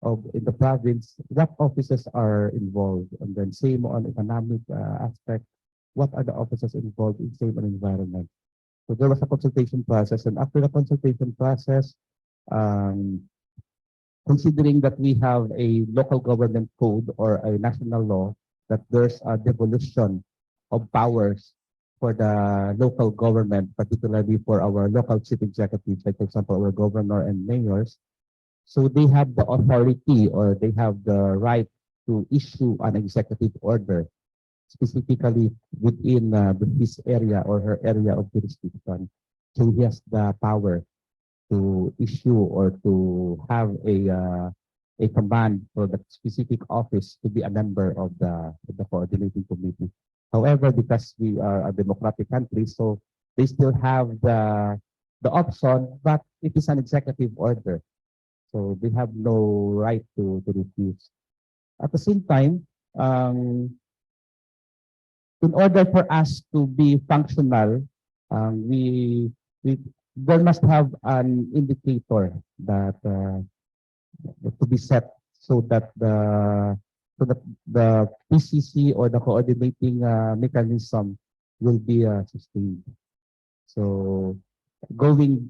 of in the province, what offices are involved, and then same on economic aspect, what are the offices involved in same on environment. So there was a consultation process, and after the consultation process, considering that we have a local government code or a national law, that there's a devolution of powers for the local government, particularly for our local chief executives, like for example, our governor and mayors. So they have the authority or they have the right to issue an executive order specifically within his area or her area of jurisdiction. So he has the power to issue or to have a command for the specific office to be a member of the coordinating committee. However, because we are a democratic country, so they still have the option, but it is an executive order. So they have no right to refuse. At the same time, in order for us to be functional, we there must have an indicator that to be set so that the PCC or the coordinating mechanism will be sustained. So going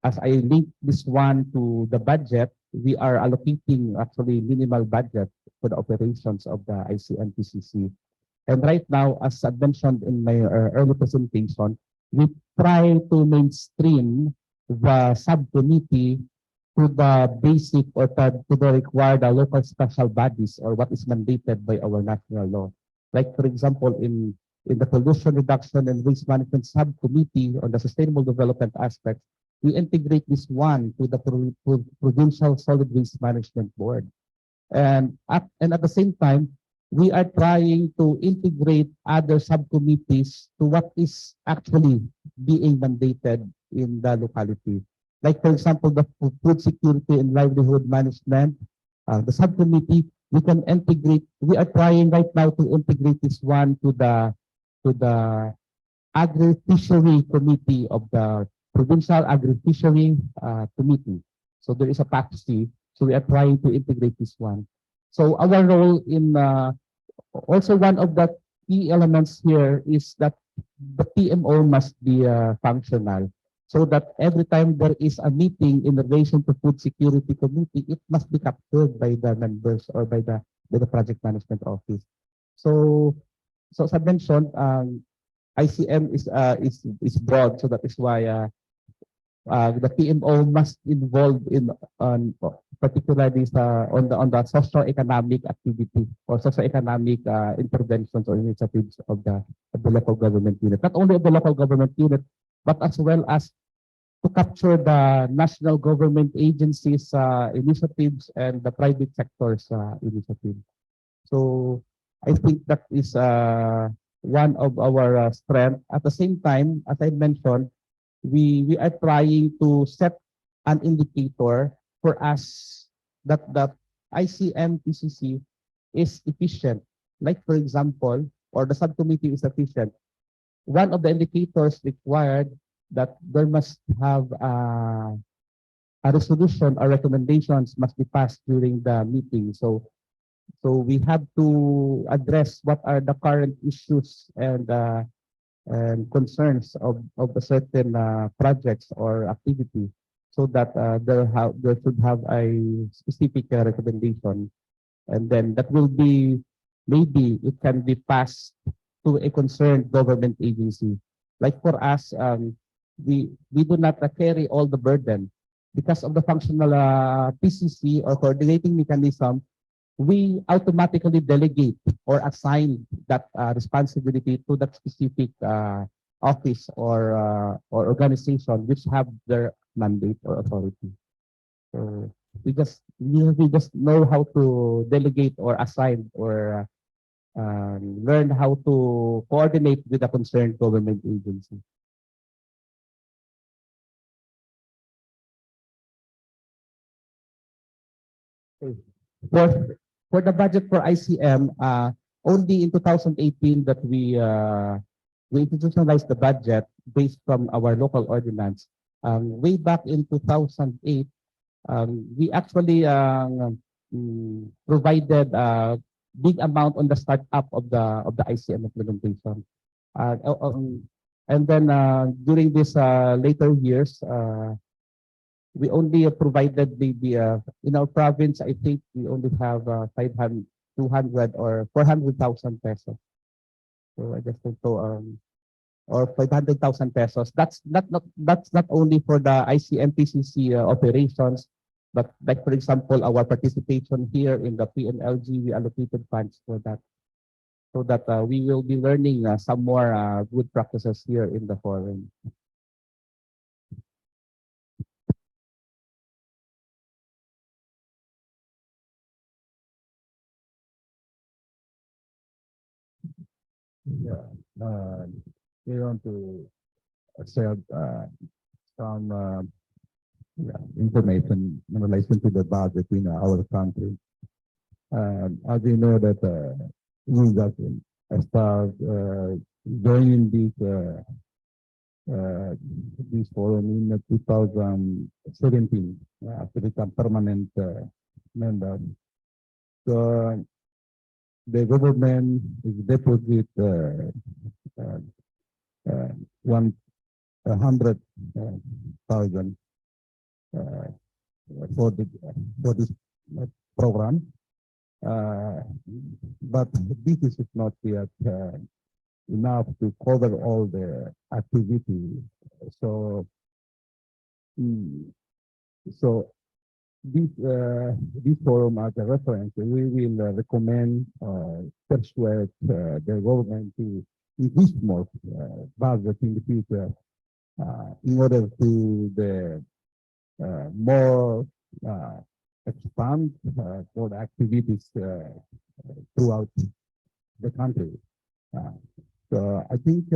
as I link this one to the budget, we are allocating actually minimal budget for the operations of the ICM PCC. And right now, as I mentioned in my early presentation, we try to mainstream the subcommittee to the basic or to the required local special bodies or what is mandated by our national law. Like for example, in the pollution reduction and waste management subcommittee on the sustainable development aspect, we integrate this one to the provincial solid waste management board. And at the same time, we are trying to integrate other subcommittees to what is actually being mandated in the locality. Like, for example, the food security and livelihood management, the subcommittee, we can integrate, we are trying right now to integrate this one to the agri-fishery committee of the provincial agri-fishery committee. So there is a PACC, so we are trying to integrate this one. So our role in also one of the key elements here is that the PMO must be functional so that every time there is a meeting in relation to food security committee, it must be captured by the members or by the project management office. So as I mentioned, ICM is broad, so that is why the PMO must involve in particularly on the socio-economic activity or socio-economic interventions or initiatives of the local government unit. Not only of the local government unit, but as well as to capture the national government agencies initiatives and the private sector's initiatives. So I think that is one of our strengths. At the same time, as I mentioned, we are trying to set an indicator for us that the ICM PCC is efficient. Like for example, or the subcommittee is efficient. One of the indicators required that there must have a resolution or recommendations must be passed during the meeting. So we have to address what are the current issues and concerns of a certain projects or activity, so that there should have a specific recommendation, and then that will be maybe it can be passed to a concerned government agency. Like for us, we do not carry all the burden because of the functional PCC or coordinating mechanism. We automatically delegate or assign that responsibility to that specific office or organization which have their mandate or authority. So we just know how to delegate or assign or learn how to coordinate with a concerned government agency. Okay. For the budget for ICM, only in 2018 that we institutionalized the budget based from our local ordinance. Way back in 2008, we actually provided a big amount on the startup of the ICM implementation, and then during this later years. We only provided maybe in our province, I think we only have 500, 200 or 400,000 pesos. So I just think so, or 500,000 pesos. That's not only for the ICMPCC operations, but like for example, our participation here in the PNLG, we allocated funds for that. so that we will be learning some more good practices here in the forum. Yeah, we want to share some yeah, information in relation to the budget in our country. As you know that we got start joining this forum in 2017 to become permanent member. So the government is deposit uh, uh, 100,000 for this program, but this is not yet enough to cover all the activity. So, so this forum as a reference, we will recommend persuade the government to increase more budget in the future in order to the more expand for the activities throughout the country. So I think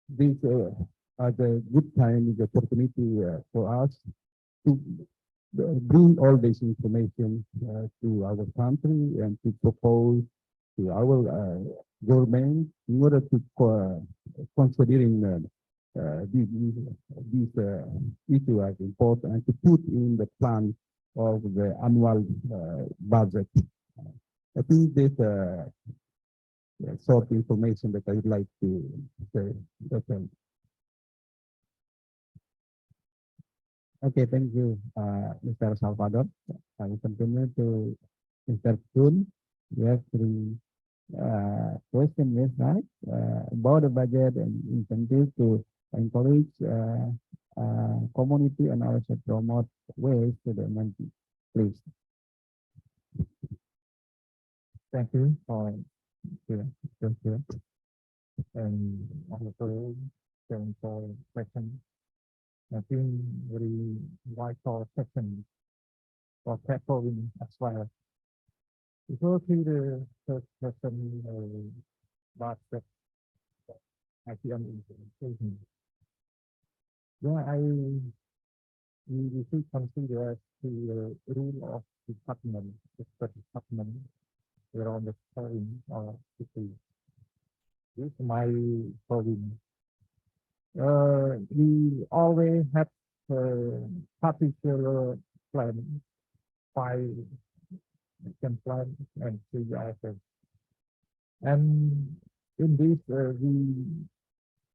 this are the good time, the opportunity for us to bring all this information to our country and to propose to our government in order to considering these issues as important and to put in the plan of the annual budget. I think this sort of information that I would like to say. Okay, thank you, Mr. Salvador. I will continue to Mr. Kun. We have three questions, yes, right? About the budget and incentive to encourage community and also promote ways to the money. Please. Thank you for the and also for question. I think very vital section for tackling as well. We go to the first question about the ITM implementation. Yeah, we should consider the rule of department, the department around the foreign or city. This is my foreign. We always have a particular plan, 5 plan and 3 items. And in this, we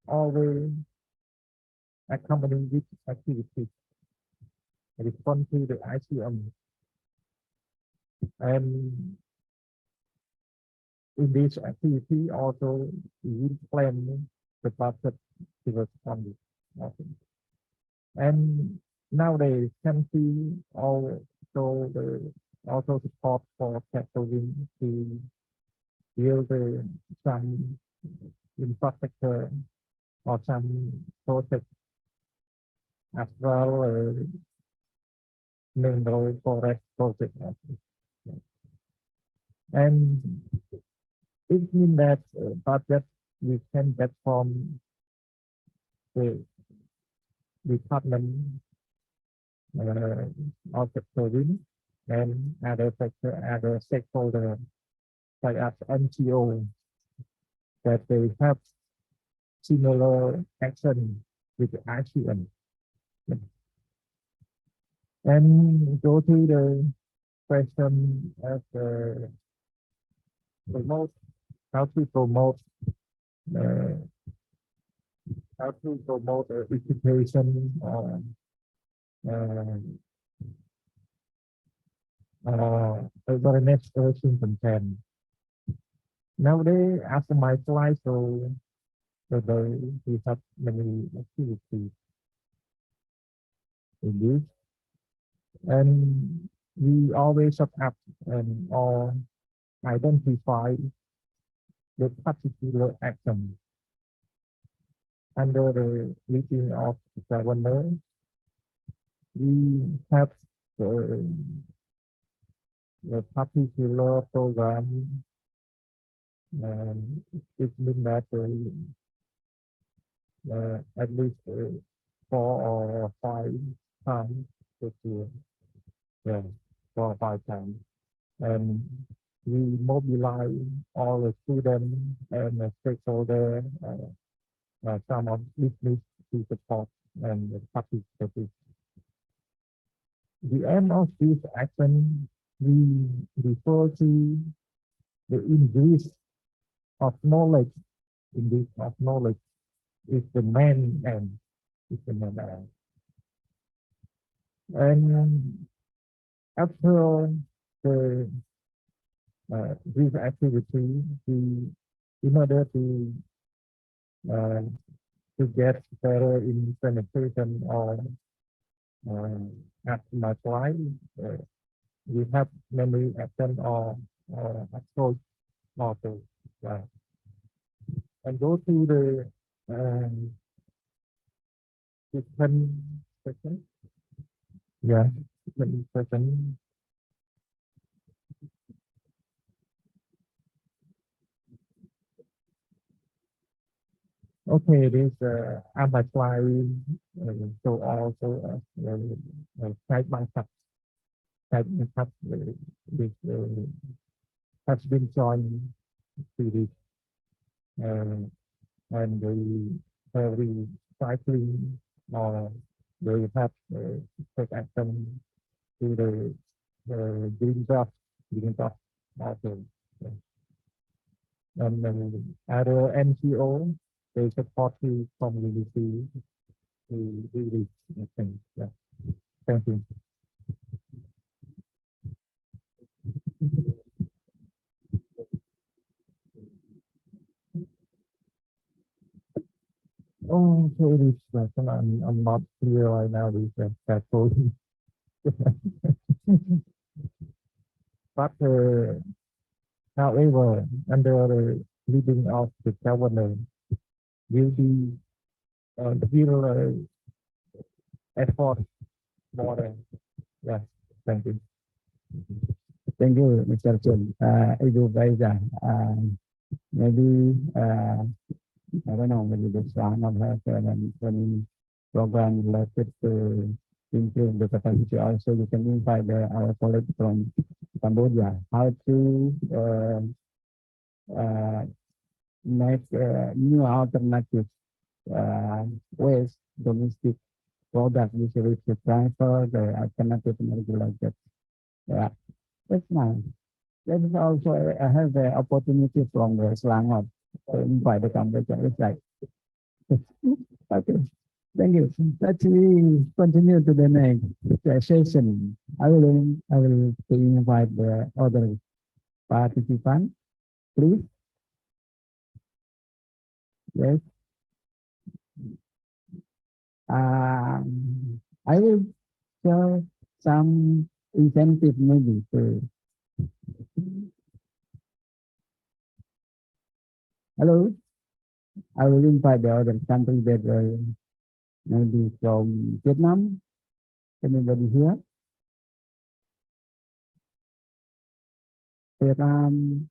always accompany this activity, respond to the ICM. And in this activity, also, we will plan the budget to respond. And nowadays, can see also support for tackling to build some infrastructure or some project as well mineral forest project. And it means that budget we can get from the department of the province and other sector, other stakeholders like as NGO that they have similar action with the ICM. And go to the question of promote, how to promote education awareness in content. Nowadays, after my slide, so we have many activities in this, and we always set up and all identify the particular action under the leading of the governor. We have the particular program, and it means that at least 4 or 5 times per year. Yeah, 4 or 5 times. And we mobilize all the students and the stakeholders, some of business to support and participate. The aim of this action, we refer to the increase of knowledge. Increase of knowledge is the main aim. Is the main aim. And after the this activity, in order to get better in penetration or at my slide, we have many action or approach also. And go to the second section. Yeah, second section. Okay, this I'm applying so also side by side this has been joined to this and every cycling or they have take action to the green dot also. And other NGO, they support the community to do this thing. Yeah. Thank you. Oh, so this question, I'm not clear right now. This that code. But however, under the leading of the governor, will be will effort more than. Yeah, thank you. Thank you, Mr. Chun. Edu Baiza, maybe, I don't know, maybe this one of her training program related to improve the capacity. Also, you can invite our colleagues from Cambodia how to make new alternative ways domestic product usually to transfer the alternative energy like that. Yeah, that's nice. That is also I have the opportunity from the Selangor to invite the Cambodia. It's like okay. Thank you. Let's we continue to the next session. I will invite the other participant, please. Yes. I will share some incentive maybe to. Hello. I will invite the other country that maybe from Vietnam. Anybody here? Vietnam,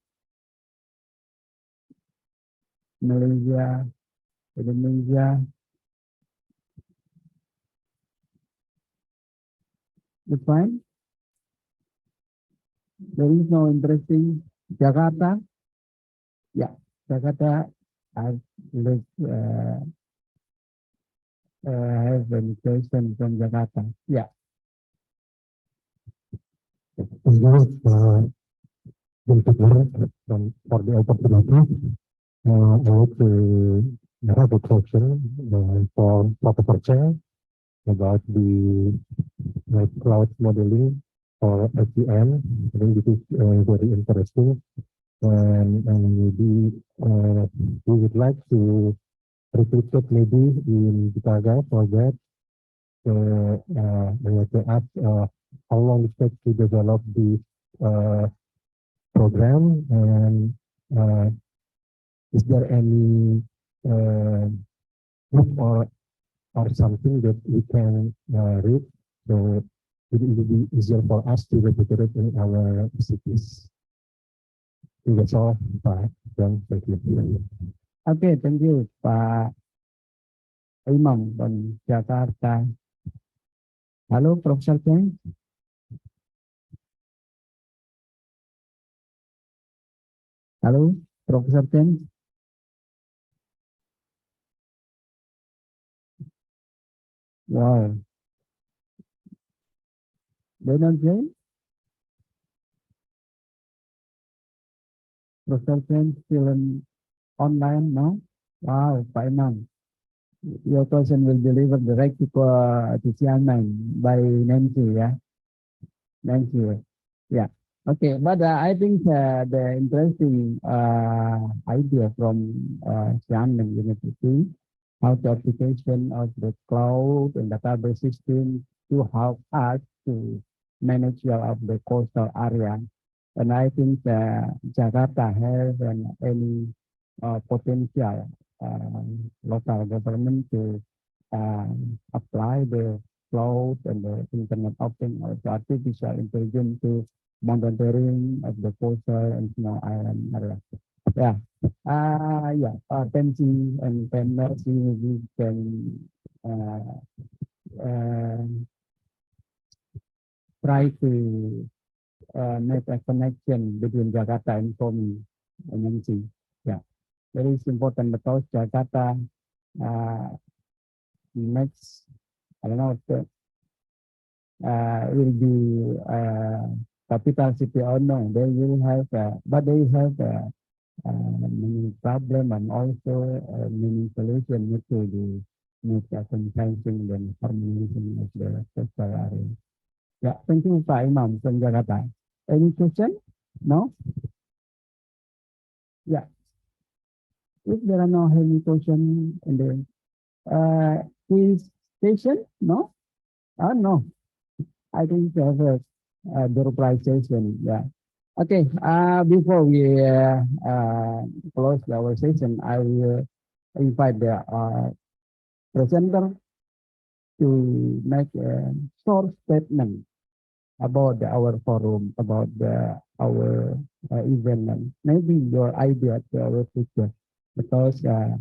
Malaysia, Indonesia. That's fine. There is no interesting Jakarta. Yeah, Jakarta. I've lived, have a person from Jakarta. Yeah. For the opportunity, I want to have a question for Professor Cheng about the cloud modeling for SEM. I think this is very interesting, and maybe we would like to repeat it maybe in Jakarta for that. I want to ask how long it takes to develop this program, and is there any book or something that we can read so it will be easier for us to replicate it in our cities? That's all, Pak. Thank you. Okay, thank you, Pak Imam from Jakarta. Halo, Profesor Chen. Halo, Profesor Chen. Wow. Donald Chen? Profesor Chen still online now? Wow, Pak Imam. Your question will be delivered directly to Xiamen by Nancy, yeah? Nancy, yeah. Okay, but I think the interesting idea from Xiamen University, how the application of the cloud and database system to help us to manage of the coastal area. And I think Jakarta has any potential local government to apply the cloud and the Internet of Things or the artificial intelligence to monitoring of the coastal and small island area. Yeah. PEMSEA and PEMSEA we can try to make a connection between Jakarta and Komi and PEMSEA. Yeah. Very important because Jakarta makes, I don't know, will be capital city or no. They will have, but they have many problem and also many solution need to be make a consensus and harmonization of the coastal area. Yeah, thank you, Pak Imam from Jakarta. Any question? No? Yeah. If there are no any question in the quiz station, no? No. I think have the reply session. Yeah. Okay. Before we close our session, I will invite the presenter to make a short statement about our forum, about our event, and maybe your idea to our future, because there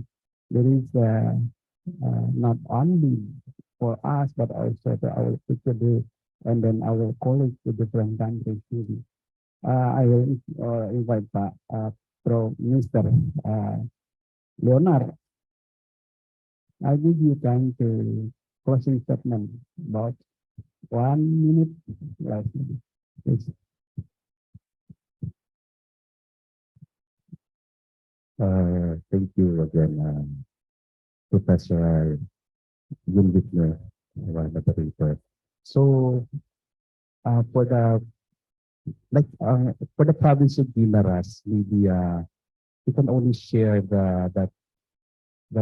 is not only for us, but also for our future day, and then our colleagues to different countries too. I will invite Mr. Leonard. I'll give you time to closing statement about 1 minute. Yes. Thank you again, Professor Yun Wittner, our moderator. So, for the province of Guimaras, maybe we can only share that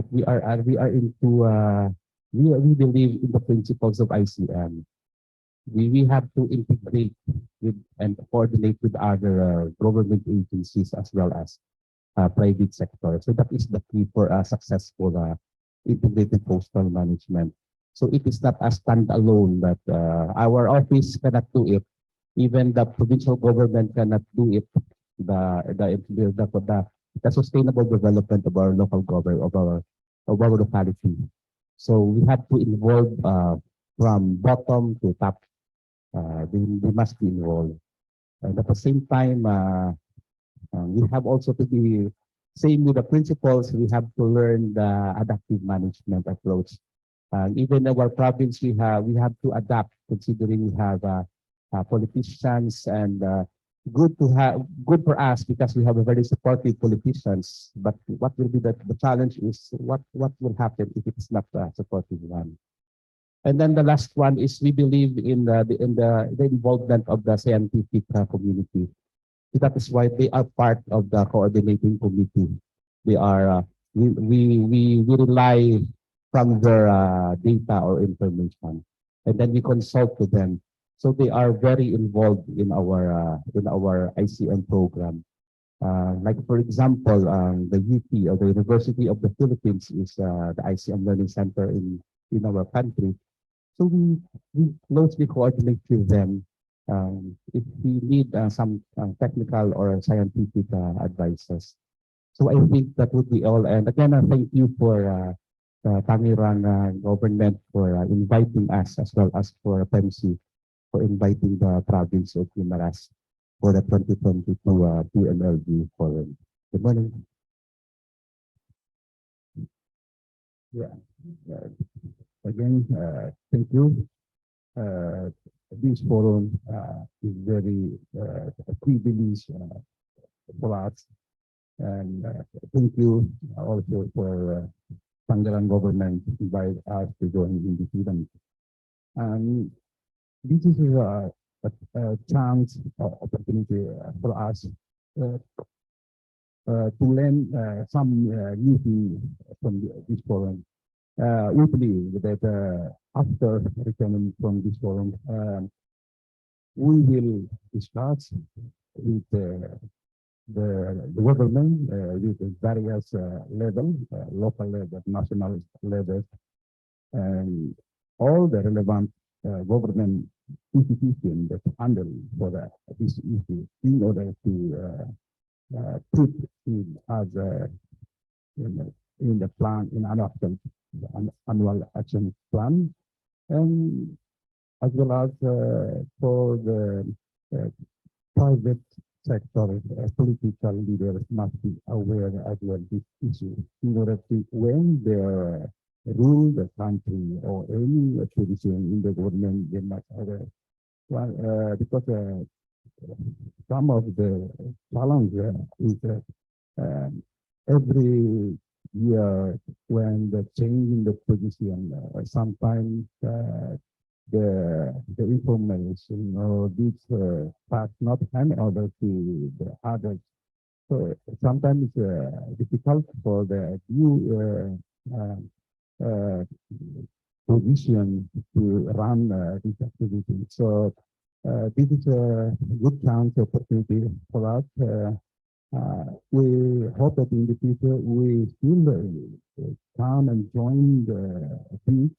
we are into we believe in the principles of ICM. We have to integrate with and coordinate with other government agencies as well as private sector. So that is the key for a successful integrated coastal management. So it is not a standalone that our office cannot do it. Even the provincial government cannot do it. The sustainable development of our local government of our locality. So we have to involve from bottom to top. They must be involved. And at the same time, we have also to be same with the principles. We have to learn the adaptive management approach. Even in our province, we have to adapt, considering we have politicians and good for us because we have a very supportive politicians. But what will be the challenge is what will happen if it's not a supportive one. And then the last one is we believe in the involvement of the scientific community. That is why they are part of the coordinating committee. They are we rely from their data or information, and then we consult with them. So they are very involved in our ICM program. Like for example, the UP or the University of the Philippines is the ICM Learning Center in our country. So we closely coordinate with them if we need some technical or scientific advices. So I think that would be all. And again, thank you for the Tangerang government for inviting us, as well as for PEMSEA for inviting the province of Guimaras for the 2022 PNLD forum. Good morning. Yeah. Again, thank you. This forum is very privileged for us. And thank you also for Tangerang government to invite us to join in this event. And this is a chance or opportunity for us to learn some new things from this forum. We believe that after returning from this forum, we will discuss with the government with the various level, local level, national level, and all the relevant government institutions that handle for this issue in order to put it as in the plan, in an annual action plan, and as well as for the private sector, political leaders must be aware as well this issue in order to, when they rule the country or any position in the government, they must aware. Well, because some of the challenge is every year when the change in the position, sometimes the information or this part not hand over to the others. So sometimes it's difficult for the new position to run this activity. So this is a good chance opportunity for us. We hope that in the future we still come and join the things,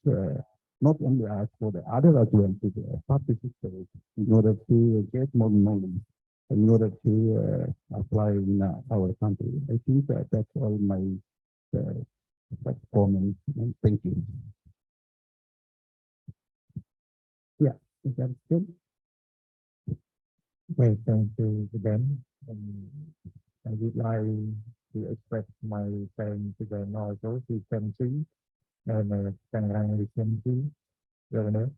not only as for the other as well to participate in order to get more knowledge, in order to apply in our country. I think that's all my comments. And thank you. Yeah, is that good? Okay, thank you again. I would like to express my thanks to the also to PEMSEA and Tangerang Region Governor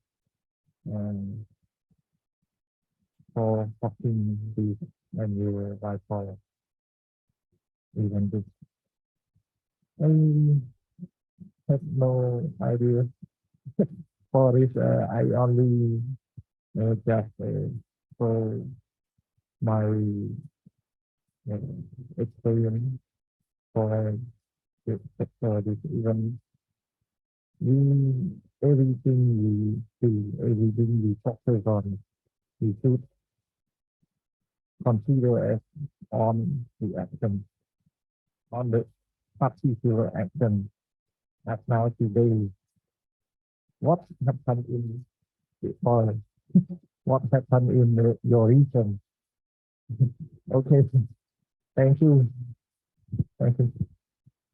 and for hosting this annual for event. I have no idea for this. I only just for my experience for this event. Everything we do, everything we focus on, we should consider as on the action, on the particular action. As now today, what happened in the forest? What happened in your region? Okay, thank you. Thank you.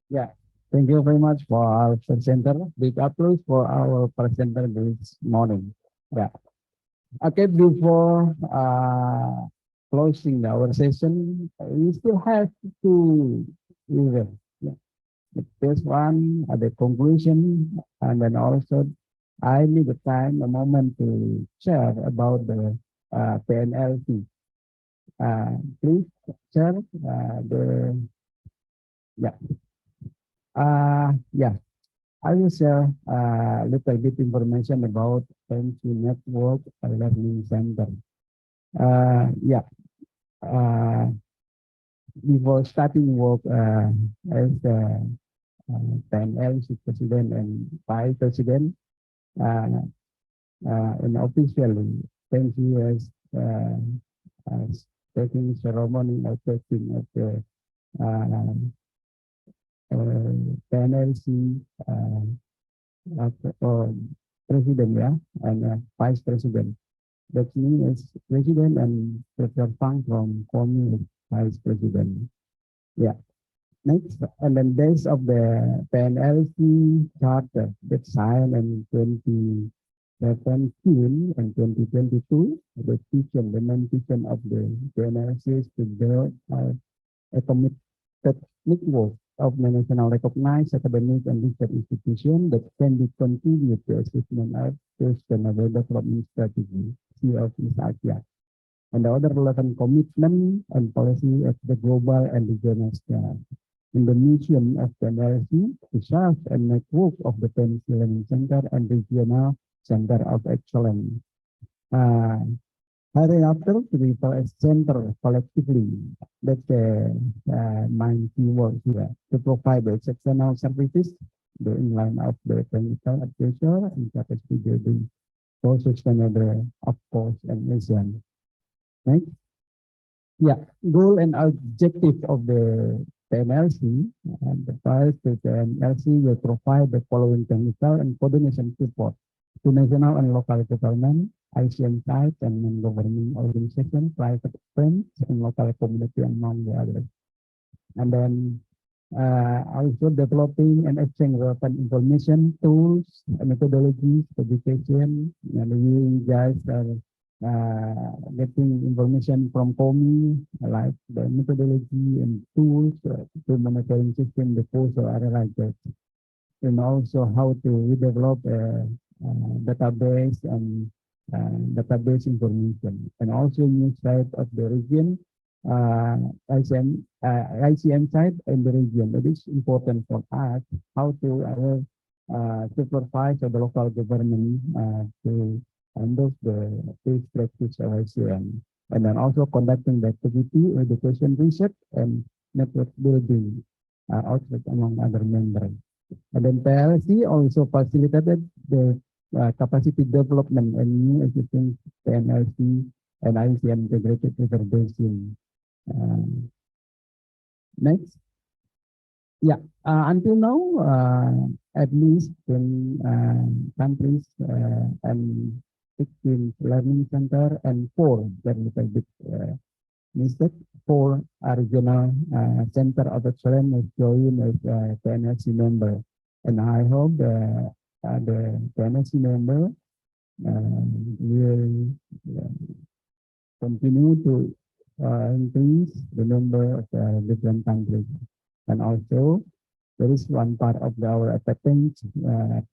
Yeah. Thank you very much for our presenter. Big applause for our presenter this morning. Yeah. Okay, before closing our session, we still have two events. Yeah. The first one at the conclusion, and then also I need a time, a moment to share about the PNLT. Please share yeah, I will share a little bit information about PEMSEA Network Learning Center. Before starting work as PNLC President and Vice President, and officially PEMSEA has taking ceremony of taking of the PNLC president, yeah, and vice president. That means president and Dr. Fang from Komi is vice president. Yeah. Next, and then days of the PNLC charter that signed in 2017 and 2022, the vision, the main vision of the PNLC is to build a committed network of national recognized academic and research institutions that can be contributed to achievement of sustainable development strategy, of East Asia, and the other relevant commitment and policy at the global and regional scale. In the mission of the PNLC to serve a network of the PEMSEA Learning Center and regional center of excellence. Thereafter, to be a center collectively, that's the main keyword here, to provide the exceptional services, the inline of the technical advisor and capacity building for sustainable, of course, and mission. Right? Yeah, goal and objective of the PNLC, and the first, the PNLC will provide the following technical and coordination support to national and local government, ICM sites and non-government organizations, private firms, and local community, among the others. And then also developing and exchange relevant information, tools, methodologies, publication, and you guys are getting information from COMI, like the methodology and tools to monitoring system, the post or other like that. And also how to develop a database and database information, and also new site of the region, ICM site in the region. It is important for us how to supervise the local government to handle the best practice of ICM, and then also conducting the activity, education, research, and network building outreach among other members. And then PLC also facilitated the capacity development and new existing PNLC and ICM integrated intervention. Next. Yeah, until now, at least in countries and 16 learning center and 4, very little bit mistake, 4 regional center of excellence is joined as PNLC member. And I hope the PNLC member will continue to increase the number of different countries. And also, there is one part of our attempt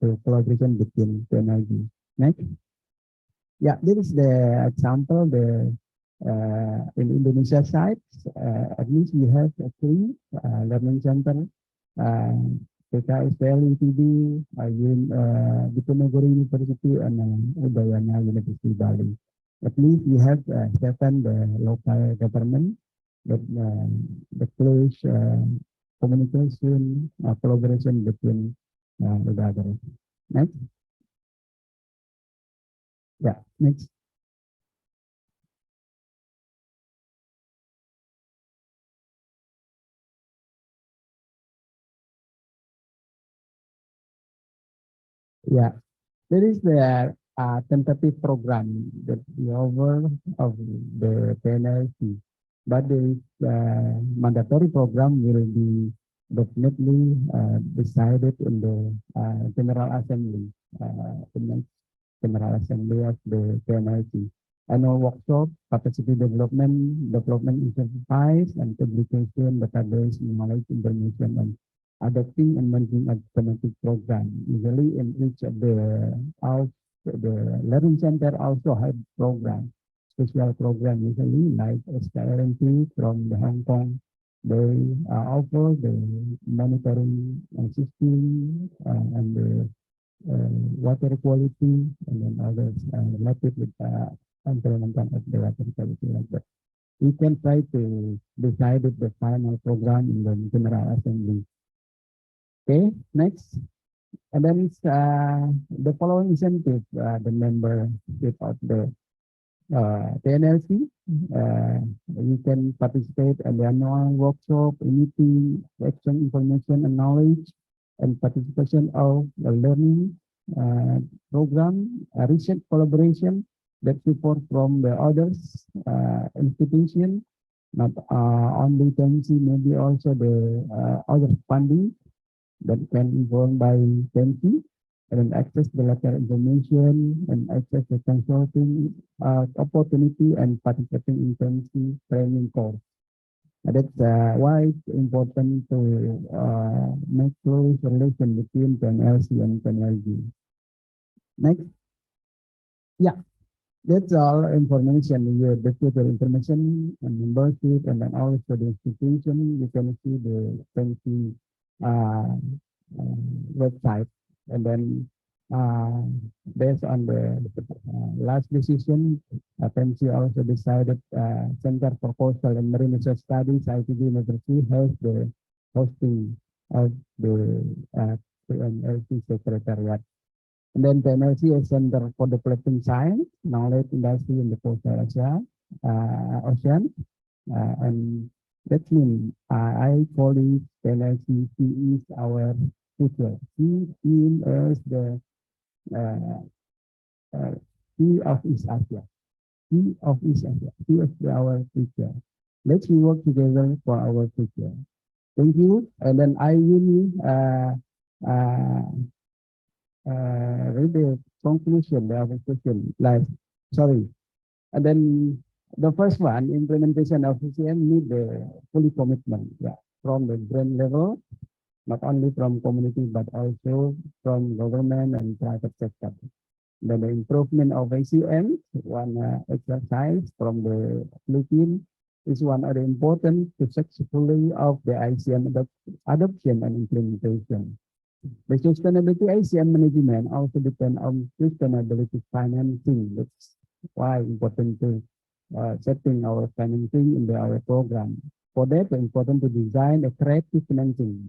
to collaboration between PNLC. Next. Yeah, this is the example. In Indonesia side, at least we have 3 learning center. PKSL ITB, Diponegoro University, and Udayana University Bali. At least we have 7 the local government that the close communication, collaboration between the others. Next. Yeah, next. Yeah, there is the tentative program that we over of the PNLC, but there is mandatory program will be definitely decided in the General Assembly, General Assembly of the PNLC. Annual workshop, capacity development exercise, and publication, database, knowledge, information, and adopting and managing alternative program. Usually in each of the learning center also have program, special program, usually like SKLNT from the Hong Kong. They offer the monitoring system and the water quality, and then others related with implementation of the water quality like that. We can try to decide the final program in the General Assembly. Okay, next. And then it's the following incentive, the membership of the TNLC. You can participate in the annual workshop, meeting, exchange information and knowledge, and participation of the learning program, research collaboration that support from the others institution, not only TNC, maybe also the other funding that can be borne by TNC, and then access the letter information and access the consulting opportunity and participating in TNC training course. That's why it's important to make close relation between TNLC and TNLG. Next. Yeah, that's all information. You the future information and membership, and then also the institution. You can see the TNC website, and then based on the last decision, PEMSEA also decided Center for Coastal and Marine Research Studies, ITB University, has the hosting of the PNLC Secretariat. And then PNLC is Center for Developing Science, Knowledge, Industry in the Coastal Asia, Ocean, and that means I call it PNLC. He is our future. He is the He of East Asia. He of East Asia. He is our future. Let's work together for our future. Thank you. And then I will read the conclusion of the question. Sorry. And then the first one, implementation of CCM need the fully commitment, from the brand level, not only from community but also from government and private sector. Then the improvement of ACM, one exercise from the Philippines, is one of the important to successfully of the ICM adoption and implementation. The sustainability ICM management also depend on sustainability financing. That's why important to setting our financing in our program. For that, it's important to design a creative financing.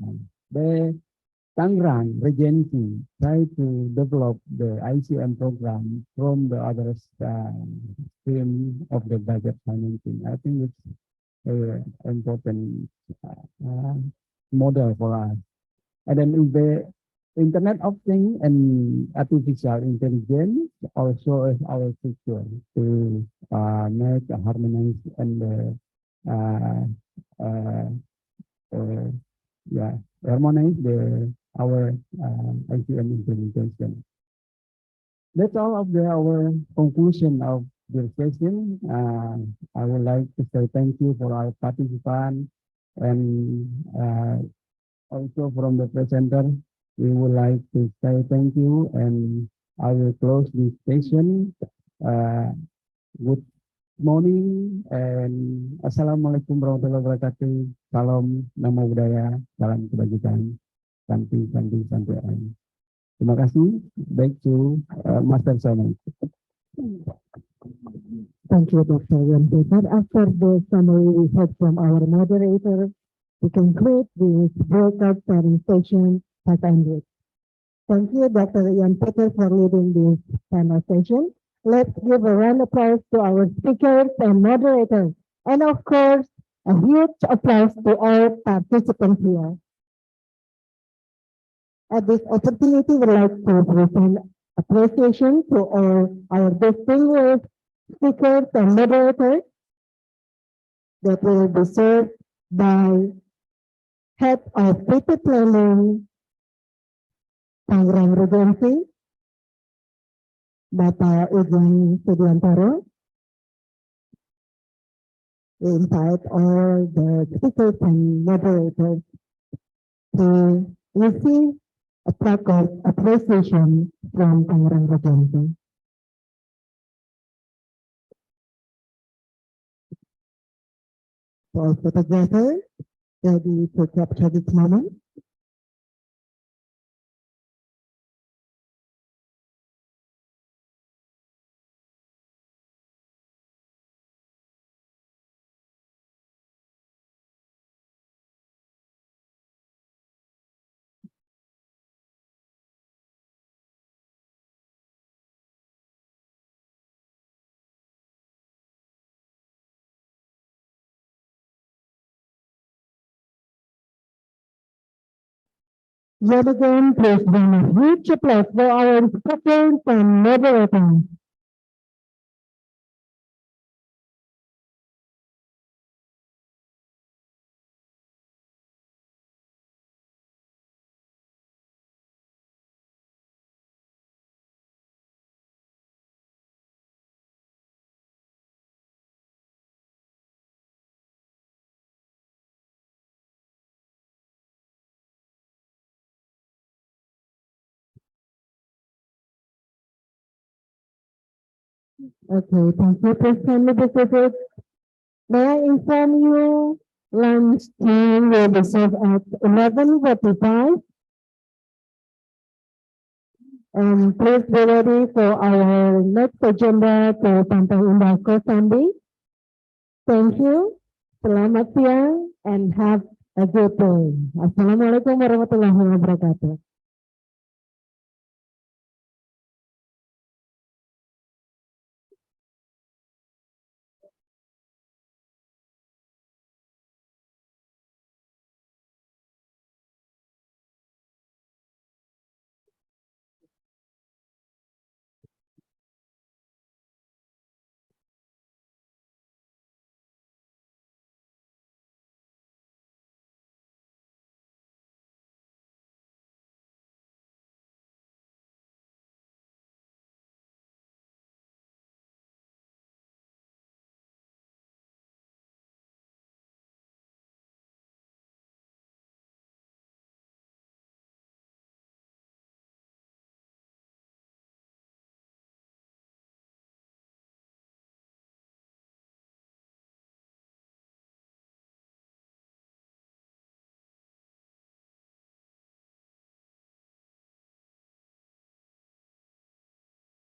The Tangerang Regency try to develop the ICM program from the other stream of the budget financing. I think it's an important model for us. And then in the Internet of Things and artificial intelligence also is our future to make a harmonize and harmonize our ICM implementation. That's all of our conclusion of the session. I would like to say thank you for our participants, and also from the presenter, we would like to say thank you, and I will close this session. Good morning and Assalamualaikum warahmatullahi wabarakatuh. Salam, namo buddhaya, salam kebajikan, santi. Terima kasih. Back to Master Simon. Thank you, Dr. Yan Peter. After the summary we heard from our moderator, we conclude this breakout presentation has ended. Thank you, Dr. Yan Peter, for leading this panel session. Let's give a round of applause to our speakers and moderators. And of course, a huge applause to all participants here. At this opportunity, we'd like to present appreciation to all our distinguished speakers and moderators that will be served by Head of City Planning, Tangerang Regency, Bapak Ujang Sudiantoro. We invite all the speakers and moderators to receive a plaque of appreciation from Tangerang Regency. For photographers, ready to capture this moment. Yet again, please bring a huge applause for our speakers and moderators. Okay, thank you. Please kindly be seated. May I inform you, lunch time will be served at 11:45. And please be ready for our next agenda to sampai Indah Kosambi. Thank you. Selamat siang and have a good day. Assalamualaikum warahmatullahi wabarakatuh.